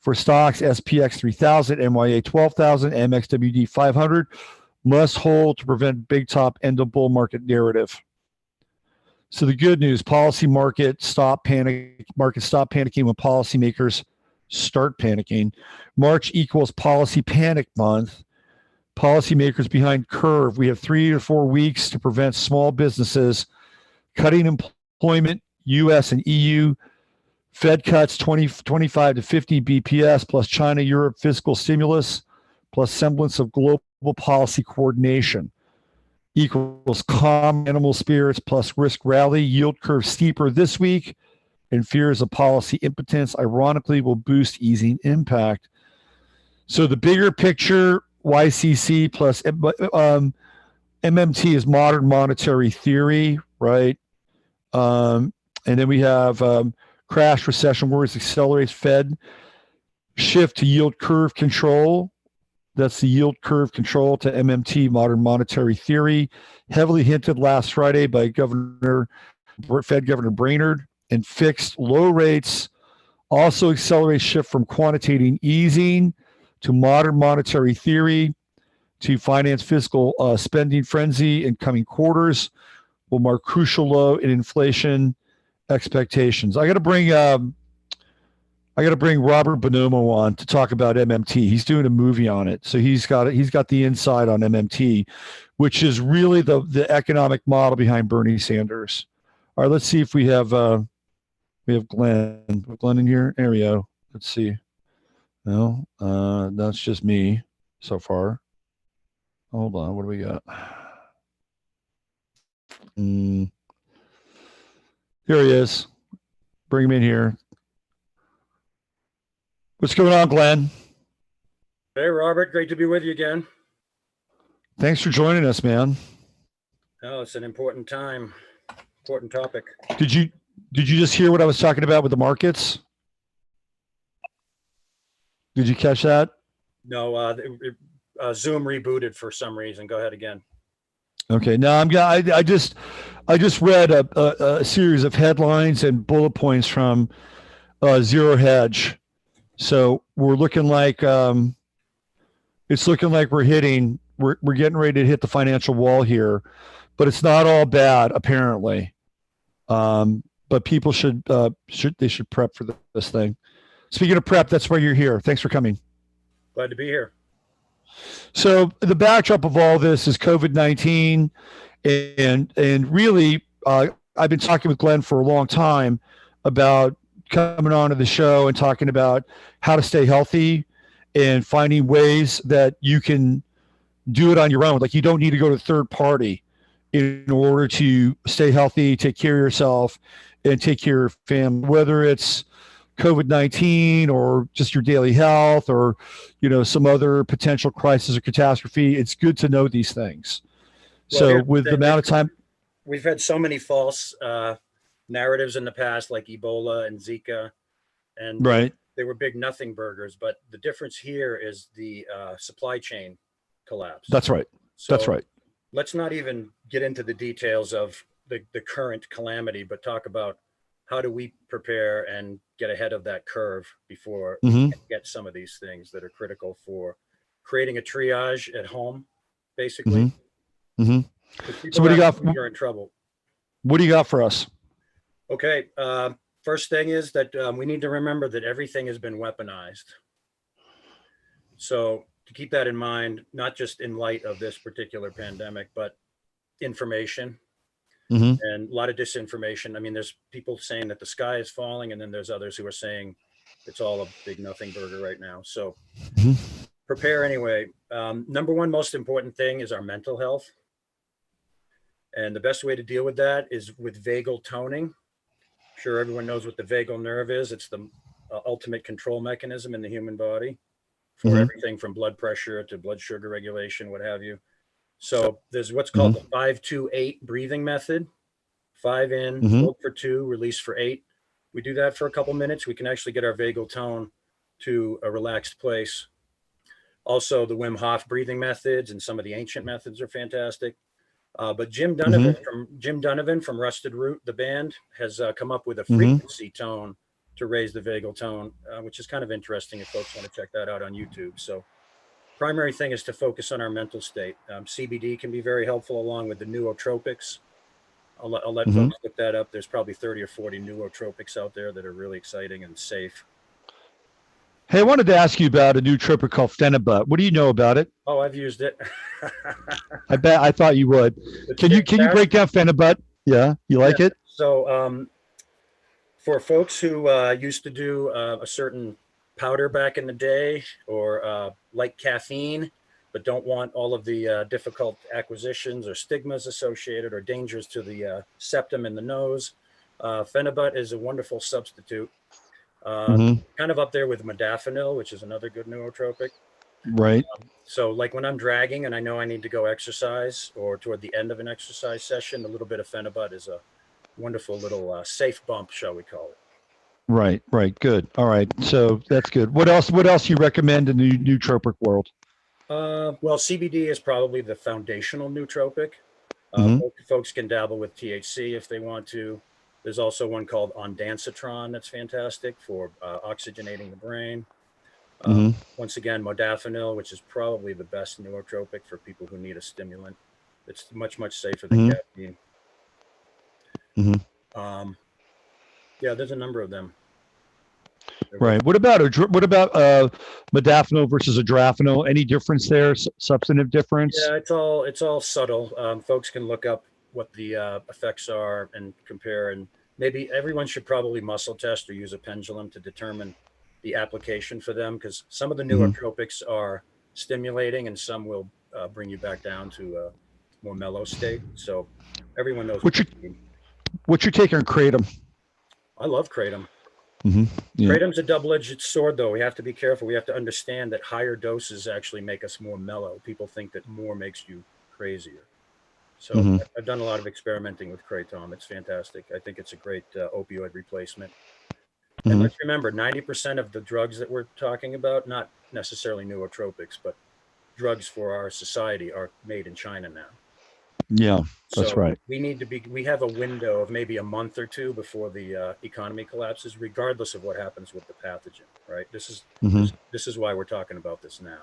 S1: for stocks, SPX 3000, MYA 12,000, MXWD 500, must hold to prevent big top end of bull market narrative. So the good news, market stop panicking when policymakers start panicking. March equals policy panic month. Policymakers behind curve. We have 3 to 4 weeks to prevent small businesses cutting employment, U.S. and EU. Fed cuts 25 to 50 BPS plus China, Europe fiscal stimulus plus semblance of global policy coordination equals calm animal spirits plus risk rally, yield curve steeper this week, and fears of policy impotence, ironically, will boost easing impact. So the bigger picture, YCC plus MMT is modern monetary theory, right? And then we have crash, recession worries, accelerates Fed shift to yield curve control. That's the yield curve control to MMT, modern monetary theory, heavily hinted last Friday by Fed Governor Brainerd, and fixed low rates also accelerates shift from quantitative easing to modern monetary theory to finance fiscal spending frenzy in coming quarters will mark crucial low in inflation expectations. I got to bring Robert Bonomo on to talk about MMT. He's doing a movie on it, so he's got the insight on MMT, which is really the economic model behind Bernie Sanders. All right, let's see if we have Glenn. Glenn in here. There we go. Let's see. No, that's just me so far. Hold on. What do we got? Here he is. Bring him in here. What's going on, Glenn?
S4: Hey, Robert. Great to be with you again.
S1: Thanks for joining us, man.
S4: Oh, it's an important time, important topic.
S1: Did you just hear what I was talking about with the markets? Did you catch that?
S4: No, Zoom rebooted for some reason. Go ahead again.
S1: Okay. No, I just read a series of headlines and bullet points from Zero Hedge. So we're looking like it's looking like we're getting ready to hit the financial wall here, but it's not all bad apparently. But people should prep for this thing. Speaking of prep, that's why you're here. Thanks for coming.
S4: Glad to be here.
S1: So the backdrop of all this is COVID-19, and really, I've been talking with Glenn for a long time about coming on to the show and talking about how to stay healthy and finding ways that you can do it on your own. Like you don't need to go to a third party in order to stay healthy, take care of yourself, and take care of family, whether it's COVID-19 or just your daily health or, some other potential crisis or catastrophe. It's good to know these things. Well, so with the amount of time,
S4: we've had so many false narratives in the past, like Ebola and Zika, and
S1: right.
S4: They were big nothing burgers. But the difference here is the supply chain collapse.
S1: That's right.
S4: So
S1: that's right.
S4: Let's not even get into the details of the current calamity, but talk about how do we prepare and get ahead of that curve before we
S1: Mm-hmm.
S4: get some of these things that are critical for creating a triage at home, basically.
S1: Mm-hmm. Mm-hmm.
S4: Because
S1: So
S4: people have you're in trouble.
S1: what do you got for us?
S4: Okay. First thing is that we need to remember that everything has been weaponized. So to keep that in mind, not just in light of this particular pandemic, but information
S1: Mm-hmm.
S4: and a lot of disinformation. I mean, there's people saying that the sky is falling, and then there's others who are saying it's all a big nothing burger right now. So
S1: Mm-hmm.
S4: prepare anyway. Number one most important thing is our mental health. And the best way to deal with that is with vagal toning. Sure, everyone knows what the vagal nerve is. It's the ultimate control mechanism in the human body for
S1: Mhm.
S4: everything from blood pressure to blood sugar regulation, what have you. So there's what's
S1: Mm-hmm.
S4: called the 5-2-8 breathing method. 5 in,
S1: Mm-hmm.
S4: hold for 2, release for 8. We do that for a couple minutes. We can actually get our vagal tone to a relaxed place. Also, the Wim Hof breathing methods and some of the ancient methods are fantastic. But Jim Donovan from Rusted Root, the band, has come up with a
S1: Mm-hmm.
S4: frequency tone to raise the vagal tone, which is kind of interesting if folks want to check that out on YouTube. So primary thing is to focus on our mental state. CBD can be very helpful along with the nootropics. I'll let
S1: Mm-hmm.
S4: folks look that up. There's probably 30 or 40 nootropics out there that are really exciting and safe.
S1: Hey, I wanted to ask you about a new tripper called Phenibut. What do you know about it?
S4: Oh, I've used it.
S1: I thought you would.
S4: It's
S1: Can you
S4: fantastic.
S1: break down Phenibut? Yeah, you like it?
S4: So for folks who used to do a certain powder back in the day or like caffeine, but don't want all of the difficult acquisitions or stigmas associated or dangers to the septum in the nose, Phenibut is a wonderful substitute.
S1: Mm-hmm.
S4: Kind of up there with modafinil, which is another good nootropic.
S1: Right.
S4: So like when I'm dragging and I know I need to go exercise or toward the end of an exercise session, a little bit of Phenibut is a wonderful little safe bump, shall we call it.
S1: Right. Right. Good. All right. So that's good. What else? What else you recommend in the nootropic world?
S4: Well, CBD is probably the foundational nootropic.
S1: Mm-hmm.
S4: Folks can dabble with THC if they want to. There's also one called ondansetron that's fantastic for oxygenating the brain.
S1: Mm-hmm.
S4: Once again, modafinil, which is probably the best nootropic for people who need a stimulant. It's much, much safer than caffeine.
S1: Mm-hmm.
S4: Yeah, there's a number of them.
S1: Right. What about modafinil versus adrafinil? Any difference there? Substantive difference?
S4: Yeah, it's all subtle. Folks can look up what the effects are and compare, and maybe everyone should probably muscle test or use a pendulum to determine the application for them, because some of the nootropics are stimulating and some will bring you back down to a more mellow state. So everyone knows
S1: What's your take on kratom?
S4: I love kratom.
S1: Mm-hmm. Yeah.
S4: Kratom's a double-edged sword, though. We have to be careful. We have to understand that higher doses actually make us more mellow. People think that more makes you crazier. So I've done a lot of experimenting with kratom. It's fantastic. I think it's a great opioid replacement. And let's remember, 90% of the drugs that we're talking about, not necessarily nootropics, but drugs for our society, are made in China now.
S1: Yeah, that's
S4: So
S1: right.
S4: we have a window of maybe a month or two before the economy collapses, regardless of what happens with the pathogen, right? This is why we're talking about this now.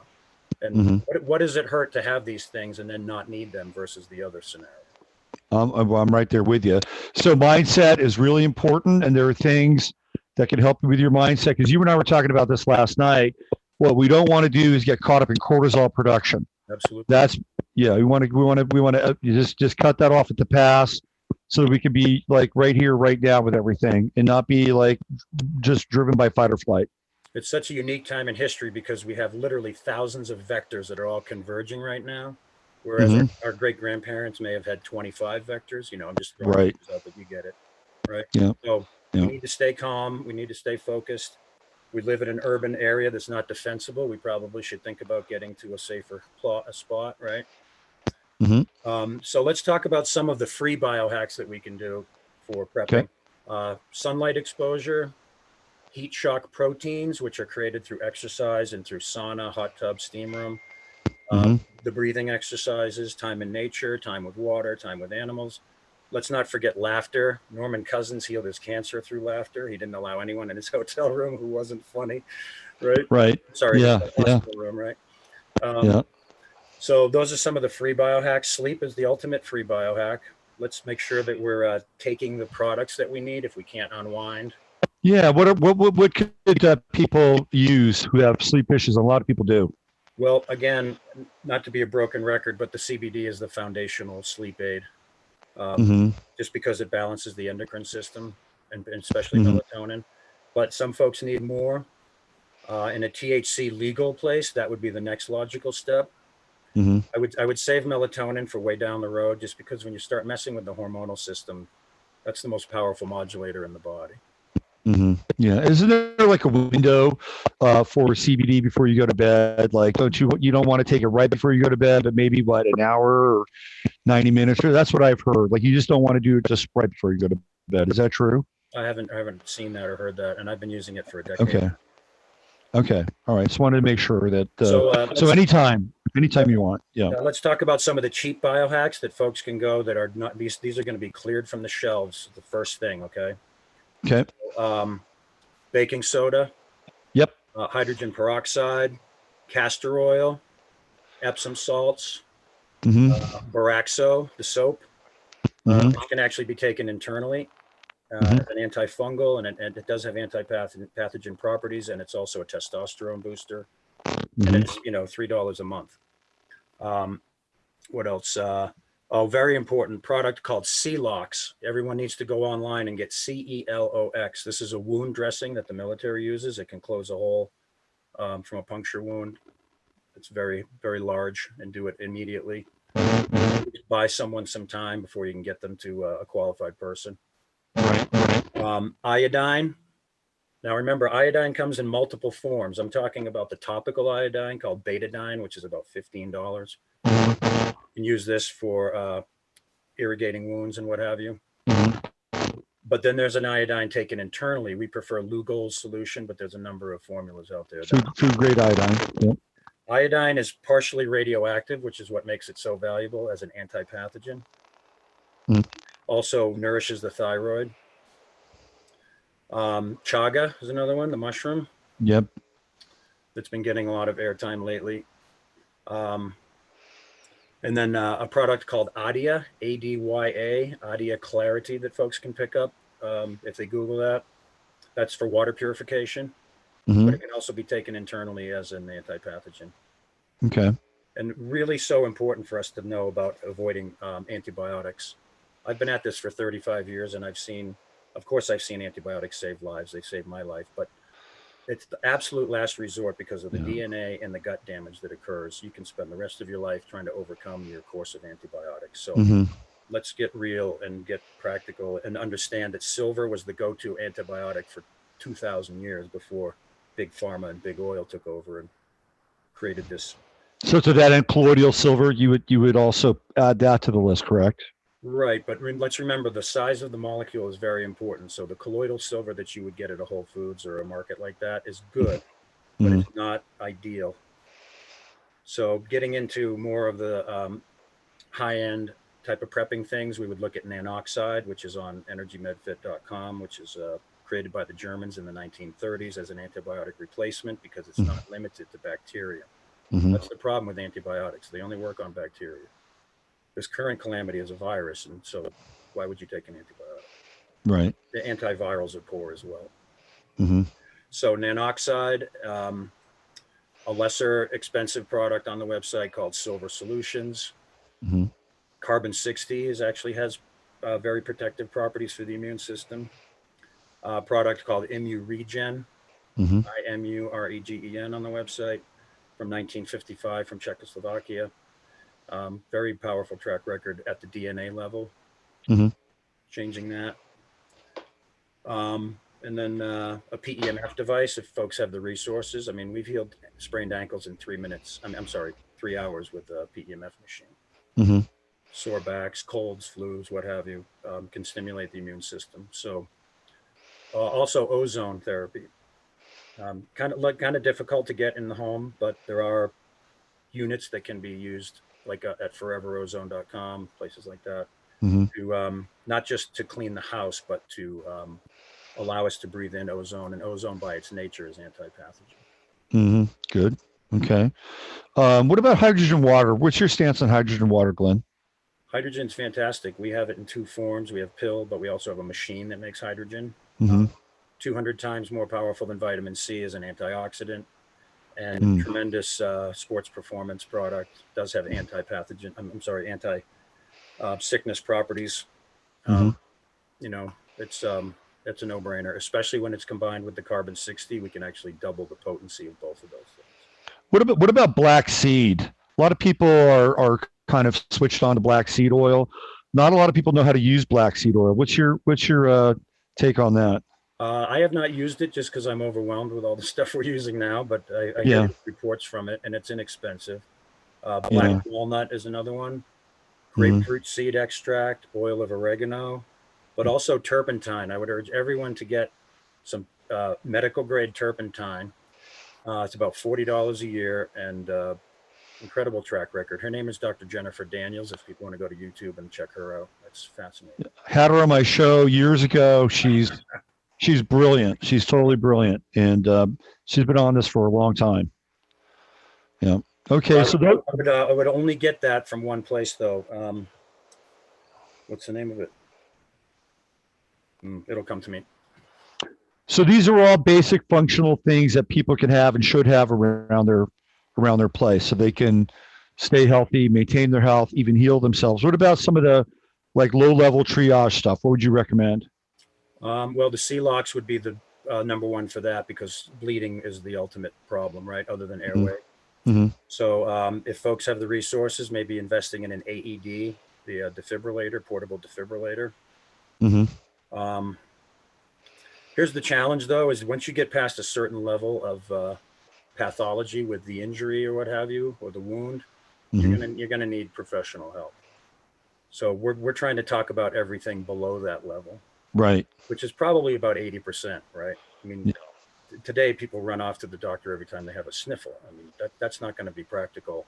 S4: And what does it hurt to have these things and then not need them versus the other scenario?
S1: I'm right there with you. So mindset is really important, and there are things that can help you with your mindset. Because you and I were talking about this last night. What we don't want to do is get caught up in cortisol production.
S4: Absolutely.
S1: We want to just cut that off at the pass, so that we can be like right here, right now with everything, and not be like just driven by fight or flight.
S4: It's such a unique time in history because we have literally thousands of vectors that are all converging right now. Whereas our great grandparents may have had 25 vectors. I'm just throwing things out that you get it, right?
S1: Yeah.
S4: So we need to stay calm. We need to stay focused. We live in an urban area that's not defensible. We probably should think about getting to a safer spot, right? So let's talk about some of the free biohacks that we can do for prepping. Sunlight exposure, heat shock proteins, which are created through exercise and through sauna, hot tub, steam room. The breathing exercises, time in nature, time with water, time with animals. Let's not forget laughter. Norman Cousins healed his cancer through laughter. He didn't allow anyone in his hotel room who wasn't funny, right?
S1: Right.
S4: Sorry,
S1: Yeah. Yeah.
S4: hospital room, right?
S1: Yeah.
S4: So those are some of the free biohacks. Sleep is the ultimate free biohack. Let's make sure that we're taking the products that we need if we can't unwind.
S1: Yeah. What could people use who have sleep issues? A lot of people do.
S4: Well, again, not to be a broken record, but the CBD is the foundational sleep aid. Just because it balances the endocrine system and especially melatonin. But some folks need more. In a THC legal place, that would be the next logical step. I would save melatonin for way down the road, just because when you start messing with the hormonal system, that's the most powerful modulator in the body.
S1: Yeah. Isn't there like a window for CBD before you go to bed? Like, you don't want to take it right before you go to bed, but maybe what, an hour or 90 minutes? Or that's what I've heard. Like, you just don't want to do it just right before you go to bed. Is that true?
S4: I haven't seen that or heard that, and I've been using it for a decade.
S1: Okay. All right. Just wanted to make sure that.
S4: So
S1: anytime you want. Yeah.
S4: Let's talk about some of the cheap biohacks that folks can go that are not these. These are going to be cleared from the shelves. The first thing, okay.
S1: Okay.
S4: Baking soda.
S1: Yep.
S4: Hydrogen peroxide, castor oil, Epsom salts, Boraxo, the soap, which can actually be taken internally. As an antifungal, and it does have anti-pathogen properties, and it's also a testosterone booster. And it's $3 a month. What else? Very important product called Celox. Everyone needs to go online and get CELOX. This is a wound dressing that the military uses. It can close a hole from a puncture wound. It's very, very large, and do it immediately. Buy someone some time before you can get them to a qualified person. Iodine. Now remember, iodine comes in multiple forms. I'm talking about the topical iodine called betadine, which is about $15. You can use this for irrigating wounds and what have you. But then there's an iodine taken internally. We prefer Lugol's solution, but there's a number of formulas out there.
S1: Food grade iodine. Yep.
S4: Iodine is partially radioactive, which is what makes it so valuable as an antipathogen. Also nourishes the thyroid. Chaga is another one, the mushroom.
S1: Yep.
S4: That's been getting a lot of airtime lately. And then a product called Adia, ADYA, Adia Clarity, that folks can pick up if they Google that. That's for water purification, but it can also be taken internally as an antipathogen.
S1: Okay.
S4: And really so important for us to know about avoiding antibiotics. I've been at this for 35 years, and I've seen antibiotics save lives. They saved my life, but it's the absolute last resort because of the DNA and the gut damage that occurs. You can spend the rest of your life trying to overcome your course of antibiotics. So let's get real and get practical and understand that silver was the go-to antibiotic for 2,000 years before big pharma and big oil took over and created this.
S1: So to that end, colloidal silver, you would also add that to the list, correct?
S4: Right, but let's remember the size of the molecule is very important. So the colloidal silver that you would get at a Whole Foods or a market like that is good, but it's not ideal. So getting into more of the high-end type of prepping things, we would look at nanoxide, which is on energymedfit.com, which is created by the Germans in the 1930s as an antibiotic replacement because it's not limited to bacteria. That's the problem with antibiotics. They only work on bacteria. This current calamity is a virus, and so why would you take an antibiotic?
S1: Right.
S4: The antivirals are poor as well. So nanoxide, a lesser expensive product on the website called Silver Solutions. Carbon 60 actually has very protective properties for the immune system. A product called ImmuRegen, IMUREGEN on the website from 1955 from Czechoslovakia. Very powerful track record at the DNA level, changing that. And then a PEMF device, if folks have the resources. I mean, we've healed sprained ankles in 3 minutes. I'm sorry, 3 hours with a PEMF machine. Sore backs, colds, flus, what have you, can stimulate the immune system. So also ozone therapy. Kind of difficult to get in the home, but there are units that can be used like at foreverozone.com, places like that. to not just to clean the house, but to allow us to breathe in ozone, and ozone by its nature is anti-pathogen.
S1: Good. Okay. What about hydrogen water? What's your stance on hydrogen water, Glenn?
S4: Hydrogen's fantastic. We have it in two forms. We have pill, but we also have a machine that makes hydrogen. 200 times more powerful than vitamin C as an antioxidant, and tremendous sports performance product. Does have anti-pathogen. I'm sorry, anti-sickness properties. You know, it's a no-brainer, especially when it's combined with the carbon 60. We can actually double the potency of both of those things.
S1: What about black seed? A lot of people are kind of switched on to black seed oil. Not a lot of people know how to use black seed oil. What's your take on that?
S4: I have not used it just because I'm overwhelmed with all the stuff we're using now, but I get reports from it, and it's inexpensive. Black walnut is another one. Grapefruit seed extract, oil of oregano, but also turpentine. I would urge everyone to get some medical grade turpentine. It's about $40 a year, and incredible track record. Her name is Dr. Jennifer Daniels. If people want to go to YouTube and check her out, it's fascinating.
S1: Had her on my show years ago. She's brilliant. She's totally brilliant, and she's been on this for a long time. Yeah. Okay. So
S4: I would only get that from one place, though. What's the name of it? It'll come to me.
S1: So these are all basic functional things that people can have and should have around their place, so they can stay healthy, maintain their health, even heal themselves. What about some of the like low-level triage stuff? What would you recommend?
S4: Well, the Celox would be the number one for that, because bleeding is the ultimate problem, right? Other than airway. So if folks have the resources, maybe investing in an AED, the defibrillator, portable defibrillator. Here's the challenge, though, is once you get past a certain level of pathology with the injury or what have you, or the wound, you're gonna need professional help. So we're trying to talk about everything below that level. Right. Which is probably about 80%, right? I mean, today people run off to the doctor every time they have a sniffle. I mean, that's not going to be practical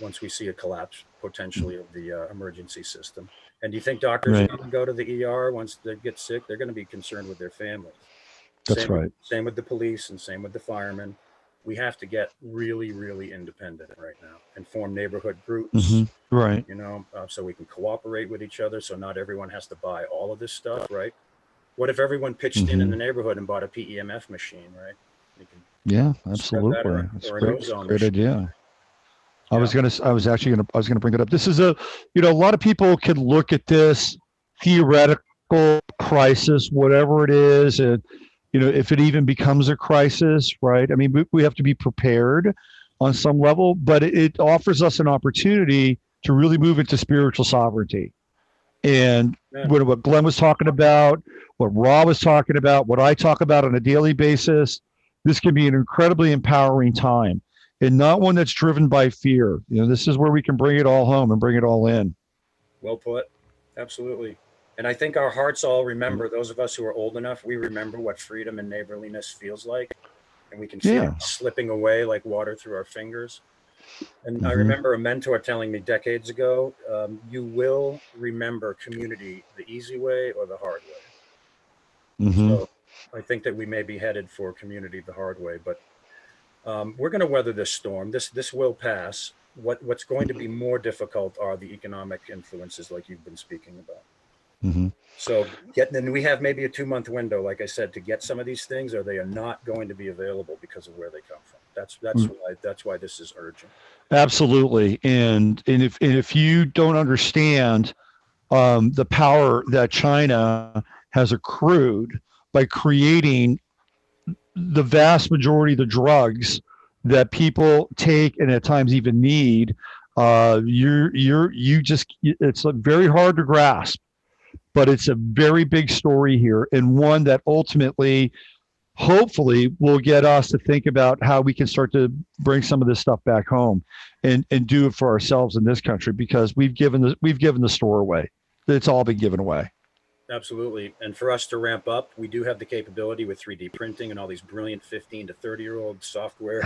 S4: once we see a collapse potentially of the emergency system. And do you think doctors are going to go to the ER once they get sick? They're going to be concerned with their families. Same with the police and same with the firemen. We have to get really, really independent right now and form neighborhood groups, you know, so we can cooperate with each other. So not everyone has to buy all of this stuff, right? What if everyone pitched in the neighborhood and bought a PEMF machine, right?
S1: Yeah, absolutely. That's a great idea. I was gonna bring it up. This is a lot of people can look at this theoretical crisis, whatever it is, and if it even becomes a crisis, right? I mean, we have to be prepared on some level, but it offers us an opportunity to really move into spiritual sovereignty. And what Glenn was talking about, what Rob was talking about, what I talk about on a daily basis, this can be an incredibly empowering time, and not one that's driven by fear. This is where we can bring it all home and bring it all in.
S4: Well put. Absolutely. And I think our hearts all remember, those of us who are old enough, we remember what freedom and neighborliness feels like. And we can feel it slipping away like water through our fingers. And I remember a mentor telling me decades ago, you will remember community the easy way or the hard way. So I think that we may be headed for community the hard way, but we're going to weather this storm. This will pass. What's going to be more difficult are the economic influences like you've been speaking about. So then we have maybe a 2-month window, like I said, to get some of these things, or they are not going to be available because of where they come from. That's why this is urgent.
S1: Absolutely. And if you don't understand the power that China has accrued by creating the vast majority of the drugs that people take and at times even need, it's very hard to grasp. But it's a very big story here, and one that ultimately, hopefully, will get us to think about how we can start to bring some of this stuff back home and do it for ourselves in this country, because we've given the store away. It's all been given away.
S4: Absolutely. And for us to ramp up, we do have the capability with 3D printing and all these brilliant 15 to 30-year-old software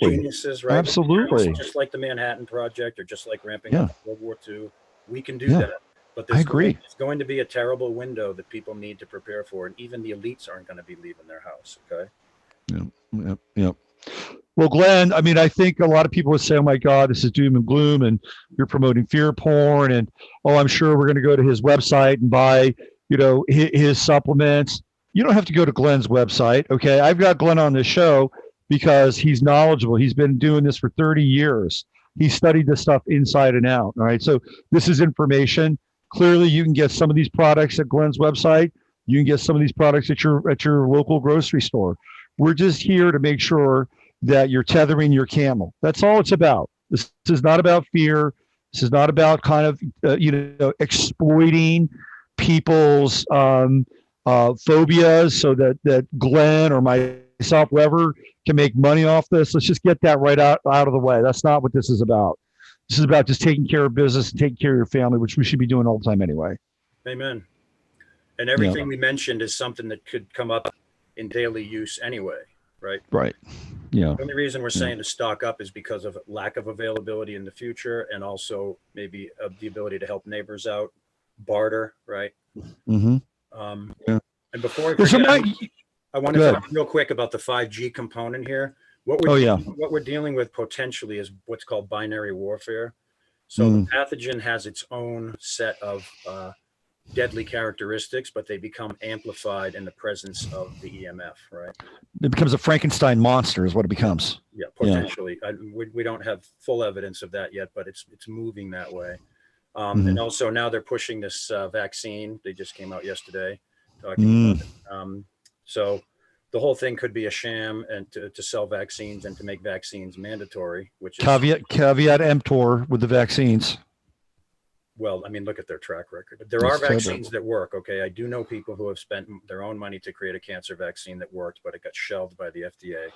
S4: geniuses, right?
S1: Absolutely.
S4: Just like the Manhattan Project, or just like ramping up World War II. We can do that. But
S1: I agree.
S4: It's going to be a terrible window that people need to prepare for, and even the elites aren't going to be leaving their house. Okay.
S1: Yeah. Well, Glenn, I mean, I think a lot of people would say, "Oh my God, this is doom and gloom, and you're promoting fear porn." And I'm sure we're going to go to his website and buy, his supplements. You don't have to go to Glenn's website. Okay, I've got Glenn on this show because he's knowledgeable. He's been doing this for 30 years. He studied this stuff inside and out. All right, so this is information. Clearly, you can get some of these products at Glenn's website. You can get some of these products at your local grocery store. We're just here to make sure that you're tethering your camel. That's all it's about. This is not about fear. This is not about kind of exploiting people's phobias so that Glenn or myself, whoever, can make money off this. Let's just get that right out of the way. That's not what this is about. This is about just taking care of business and taking care of your family, which we should be doing all the time anyway.
S4: Amen. And everything we mentioned is something that could come up in daily use anyway, right?
S1: Right. Yeah.
S4: The only reason we're saying to stock up is because of lack of availability in the future, and also maybe the ability to help neighbors out, barter, right?
S1: Mm-hmm.
S4: And before I forget, I want to talk real quick about the 5G component here. What we're dealing with potentially is what's called binary warfare. So the pathogen has its own set of deadly characteristics, but they become amplified in the presence of the EMF, right?
S1: It becomes a Frankenstein monster is what it becomes.
S4: Yeah, potentially. Yeah. We don't have full evidence of that yet, but it's moving that way. And also now they're pushing this vaccine. They just came out yesterday talking about it. So the whole thing could be a sham, and to sell vaccines and to make vaccines mandatory, which is
S1: caveat emptor with the vaccines.
S4: Well, I mean, look at their track record. There are vaccines that work. Okay. I do know people who have spent their own money to create a cancer vaccine that worked, but it got shelved by the FDA.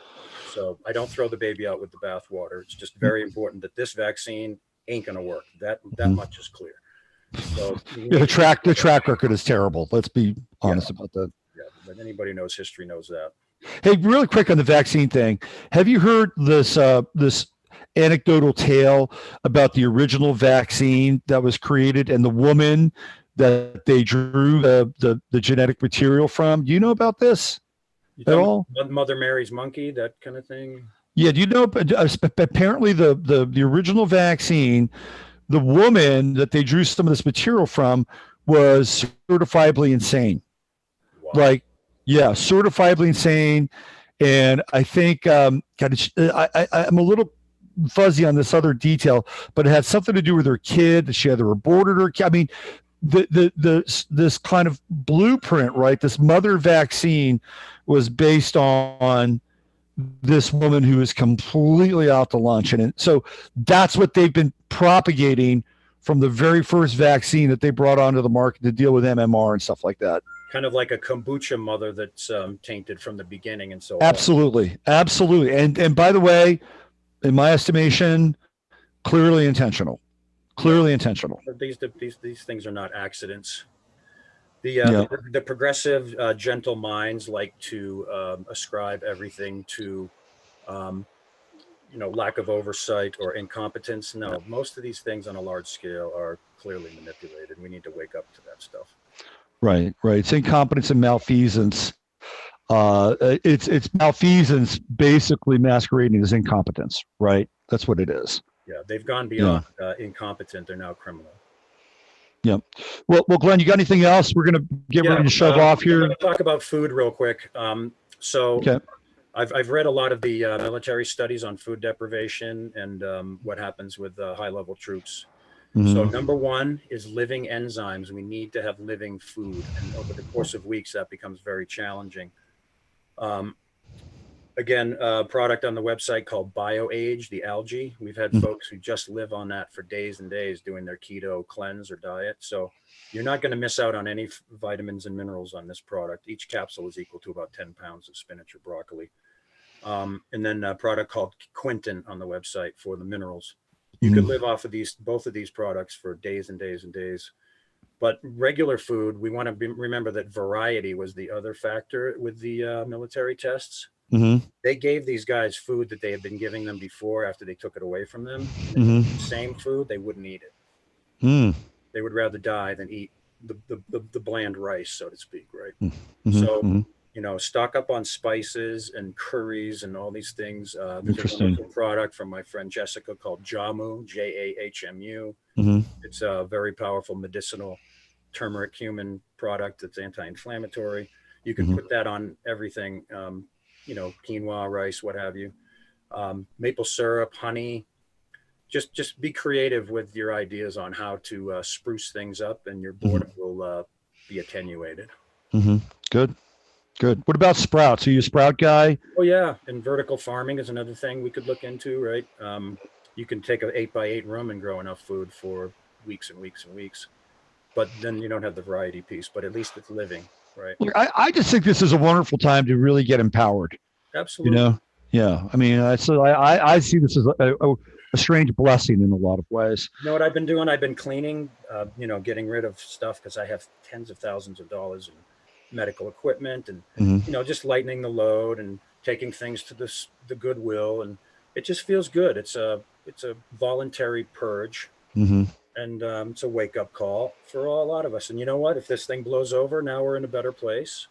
S4: So I don't throw the baby out with the bathwater. It's just very important that this vaccine ain't going to work. That much is clear. So
S1: the track record is terrible. Let's be honest about that.
S4: Yeah. But anybody knows history knows that.
S1: Hey, really quick on the vaccine thing. Have you heard this anecdotal tale about the original vaccine that was created and the woman that they drew the genetic material from? Do you know about this at all?
S4: Mother Mary's monkey, that kind of thing.
S1: Yeah. Do you know? Apparently, the original vaccine, the woman that they drew some of this material from was certifiably insane. Wow. Certifiably insane. And I think I'm a little fuzzy on this other detail, but it had something to do with her kid, that she either aborted her kid. I mean, this kind of blueprint, right? This mother vaccine was based on this woman who is completely out to lunch. And so that's what they've been propagating from the very first vaccine that they brought onto the market to deal with MMR and stuff like that.
S4: Kind of like a kombucha mother that's tainted from the beginning and so on.
S1: Absolutely. And by the way, in my estimation, clearly intentional.
S4: These things are not accidents. The progressive, gentle minds like to ascribe everything to, lack of oversight or incompetence. No, most of these things on a large scale are clearly manipulated. We need to wake up to that stuff. Right.
S1: It's incompetence and malfeasance. It's malfeasance basically masquerading as incompetence, right? That's what it is.
S4: Yeah, they've gone beyond incompetent. They're now criminal.
S1: Yeah. Well, Glenn, you got anything else? We're going to get ready to shove off here.
S4: I'm going to talk about food real quick. I've read a lot of the military studies on food deprivation and what happens with high-level troops. Mm-hmm. So number one is living enzymes. We need to have living food. And over the course of weeks, that becomes very challenging. Again, a product on the website called BioAge, the algae. We've had folks who just live on that for days and days doing their keto cleanse or diet. So you're not going to miss out on any vitamins and minerals on this product. Each capsule is equal to about 10 pounds of spinach or broccoli. And then a product called Quinton on the website for the minerals. You could live off of both of these products for days and days and days. But regular food, we want to remember that variety was the other factor with the military tests. Mm-hmm. They gave these guys food that they had been giving them before after they took it away from them. Same food, they wouldn't eat it. They would rather die than eat the bland rice, so to speak, right?
S1: Mm-hmm.
S4: So,
S1: Mm-hmm.
S4: you know, stock up on spices and curries and all these things. There's a
S1: Interesting.
S4: wonderful product from my friend Jessica called Jamu, Jahmu.
S1: Mm-hmm.
S4: It's a very powerful medicinal turmeric cumin product that's anti-inflammatory. You can
S1: Mm-hmm.
S4: put that on everything, you know, quinoa, rice, what have you. Maple syrup, honey. Just be creative with your ideas on how to spruce things up, and your boredom will be attenuated.
S1: Mm-hmm. Good. Good. What about sprouts? Are you a sprout guy?
S4: Oh yeah, and vertical farming is another thing we could look into, right? You can take an 8x8 room and grow enough food for weeks and weeks and weeks, but then you don't have the variety piece. But at least it's living, right?
S1: Look, I just think this is a wonderful time to really get empowered. You
S4: Absolutely.
S1: know? Yeah. I mean, I see this as a strange blessing in a lot of ways.
S4: You know what I've been doing? I've been cleaning, you know, getting rid of stuff because I have tens of thousands of dollars in medical equipment, and
S1: Mm-hmm.
S4: you know, just lightening the load and taking things to the Goodwill, and it just feels good. It's a voluntary purge,
S1: Mm-hmm.
S4: and it's a wake up call for a lot of us. And you know what? If this thing blows over, now we're in a better place,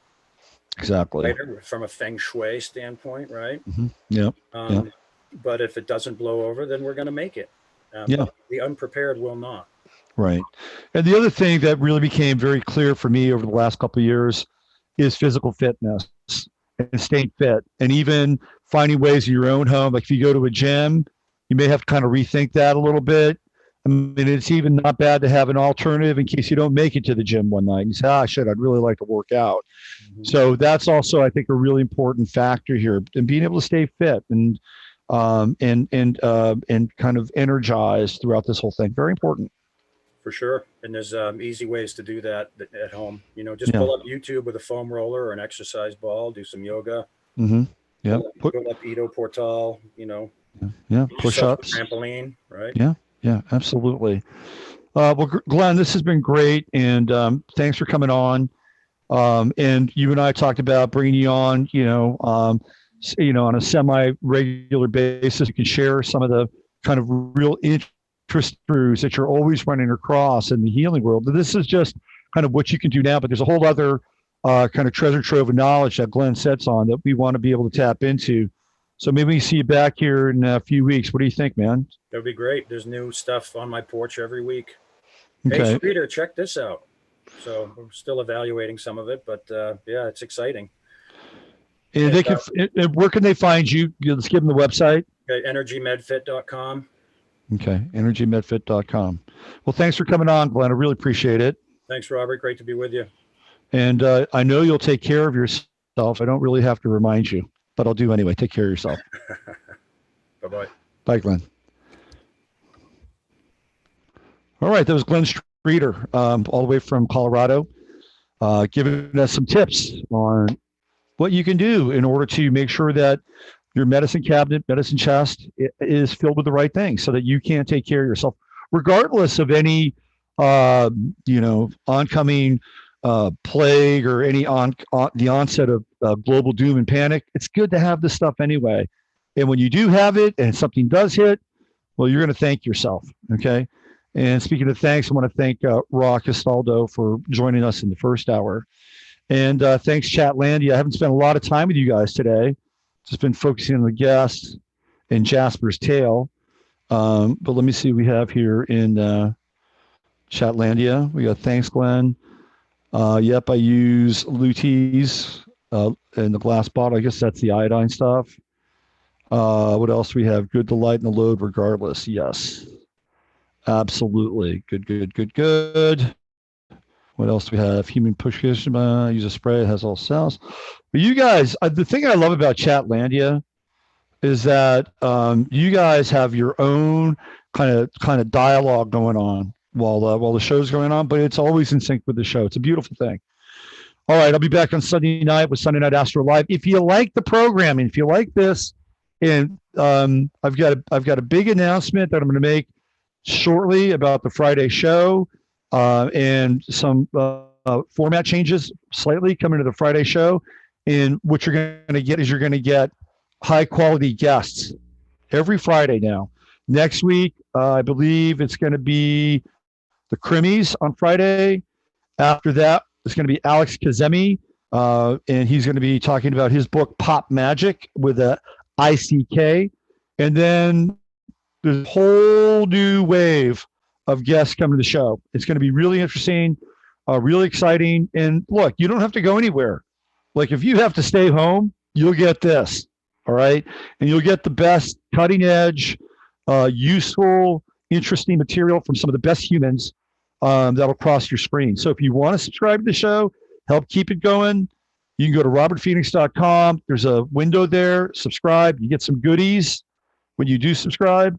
S1: Exactly.
S4: right? From a feng shui standpoint, right?
S1: Mm-hmm. Yeah.
S4: Um, But if it doesn't blow over, then we're going to make it.
S1: Yeah.
S4: But the unprepared will not.
S1: Right. And the other thing that really became very clear for me over the last couple of years is physical fitness and staying fit, and even finding ways in your own home. Like if you go to a gym, you may have to kind of rethink that a little bit. I mean, it's even not bad to have an alternative in case you don't make it to the gym one night and you say, shit, I'd really like to work out.
S4: Mm-hmm.
S1: So that's also, I think, a really important factor here, and being able to stay fit and kind of energized throughout this whole thing. Very important.
S4: For sure. And there's easy ways to do that at home. You know, just
S1: Yeah.
S4: pull up YouTube with a foam roller or an exercise ball, do some yoga.
S1: Mm-hmm. Yeah.
S4: Pull up Ito Portal, you know.
S1: Yeah.
S4: Get yourself a
S1: Push-ups.
S4: trampoline, right?
S1: Yeah. Yeah. Absolutely. Well, Glenn, this has been great, and thanks for coming on. And you and I talked about bringing you on, on a semi-regular basis. You can share some of the kind of real interest throughs that you're always running across in the healing world. This is just kind of what you can do now, but there's a whole other kind of treasure trove of knowledge that Glenn sets on that we want to be able to tap into. So maybe we see you back here in a few weeks. What do you think, man?
S4: That'd be great. There's new stuff on my porch every week.
S1: Okay.
S4: Hey, Streeter, check this out. So we're still evaluating some of it, but yeah, it's exciting.
S1: And they can. Where can they find you? Let's give them the website.
S4: Okay, energymedfit.com.
S1: Okay, energymedfit.com. Well, thanks for coming on, Glenn. I really appreciate it.
S4: Thanks, Robert. Great to be with you.
S1: And I know you'll take care of yourself. I don't really have to remind you, but I'll do anyway. Take care of yourself.
S4: Bye-bye.
S1: Bye, Glenn. All right, that was Glenn Streeter, all the way from Colorado, giving us some tips on what you can do in order to make sure that your medicine cabinet, medicine chest is filled with the right things so that you can take care of yourself, regardless of any, oncoming plague or any the onset of global doom and panic. It's good to have this stuff anyway. And when you do have it and something does hit, well, you're going to thank yourself. Okay. And speaking of thanks, I want to thank Castaldo for joining us in the first hour. And thanks, Chatlandia. I haven't spent a lot of time with you guys today. Just been focusing on the guests and Jasper's tale. But let me see what we have here in Chatlandia. We got thanks, Glenn. Yep, I use Lute's in the glass bottle. I guess that's the iodine stuff. What else do we have? Good to lighten the load regardless. Yes. Absolutely. Good. What else do we have? Human push use a spray. It has all cells. But you guys, the thing I love about Chatlandia is that you guys have your own kind of dialogue going on while the show's going on, but it's always in sync with the show. It's a beautiful thing. All right, I'll be back on Sunday night with Sunday Night Astro Live. If you like the programming, if you like this, and I've got a big announcement that I'm going to make shortly about the Friday show, and some format changes slightly coming to the Friday show. And what you're going to get is you're going to get high quality guests every Friday now. Next week, I believe it's going to be the Crimmies on Friday. After that, it's going to be Alex Kazemi, and he's going to be talking about his book, Pop Magic, with a ICK. And then there's a whole new wave of guests coming to the show. It's going to be really interesting, really exciting. And look, you don't have to go anywhere. Like if you have to stay home, you'll get this. All right. And you'll get the best cutting edge, useful, interesting material from some of the best humans that'll cross your screen. So if you want to subscribe to the show, help keep it going, you can go to robertphoenix.com. There's a window there, subscribe. You get some goodies when you do subscribe.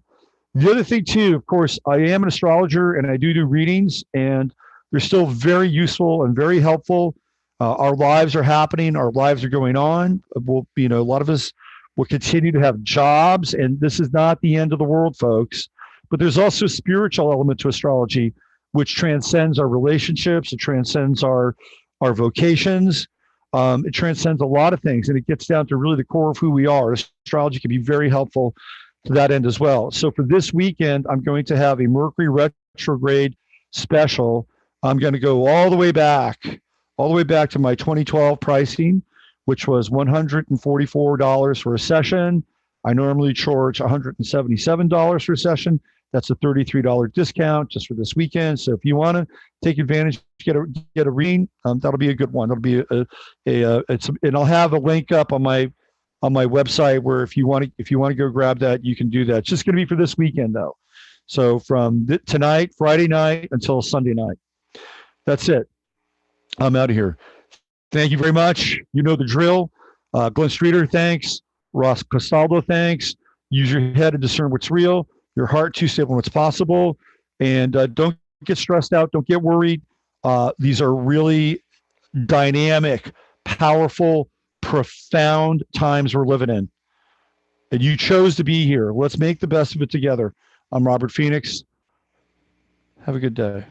S1: The other thing too, of course, I am an astrologer and I do readings, and they're still very useful and very helpful. Our lives are happening. Our lives are going on. We'll, a lot of us will continue to have jobs, and this is not the end of the world, folks. But there's also a spiritual element to astrology, which transcends our relationships. It transcends our vocations. It transcends a lot of things, and it gets down to really the core of who we are. Astrology can be very helpful to that end as well. So for this weekend, I'm going to have a Mercury retrograde special. I'm going to go all the way back to my 2012 pricing, which was $144 for a session. I normally charge $177 for a session. That's a $33 discount just for this weekend. So if you want to take advantage, get a reading, that'll be a good one. That'll be and I'll have a link up on my website where if you want to go grab that, you can do that. It's just going to be for this weekend though. So from tonight, Friday night until Sunday night. That's it. I'm out of here. Thank you very much. You know the drill. Glenn Streeter, thanks. Ross Castaldo, thanks. Use your head and discern what's real. Your heart to stable what's possible. And don't get stressed out. Don't get worried. These are really dynamic, powerful, profound times we're living in. And you chose to be here. Let's make the best of it together. I'm Robert Phoenix. Have a good day.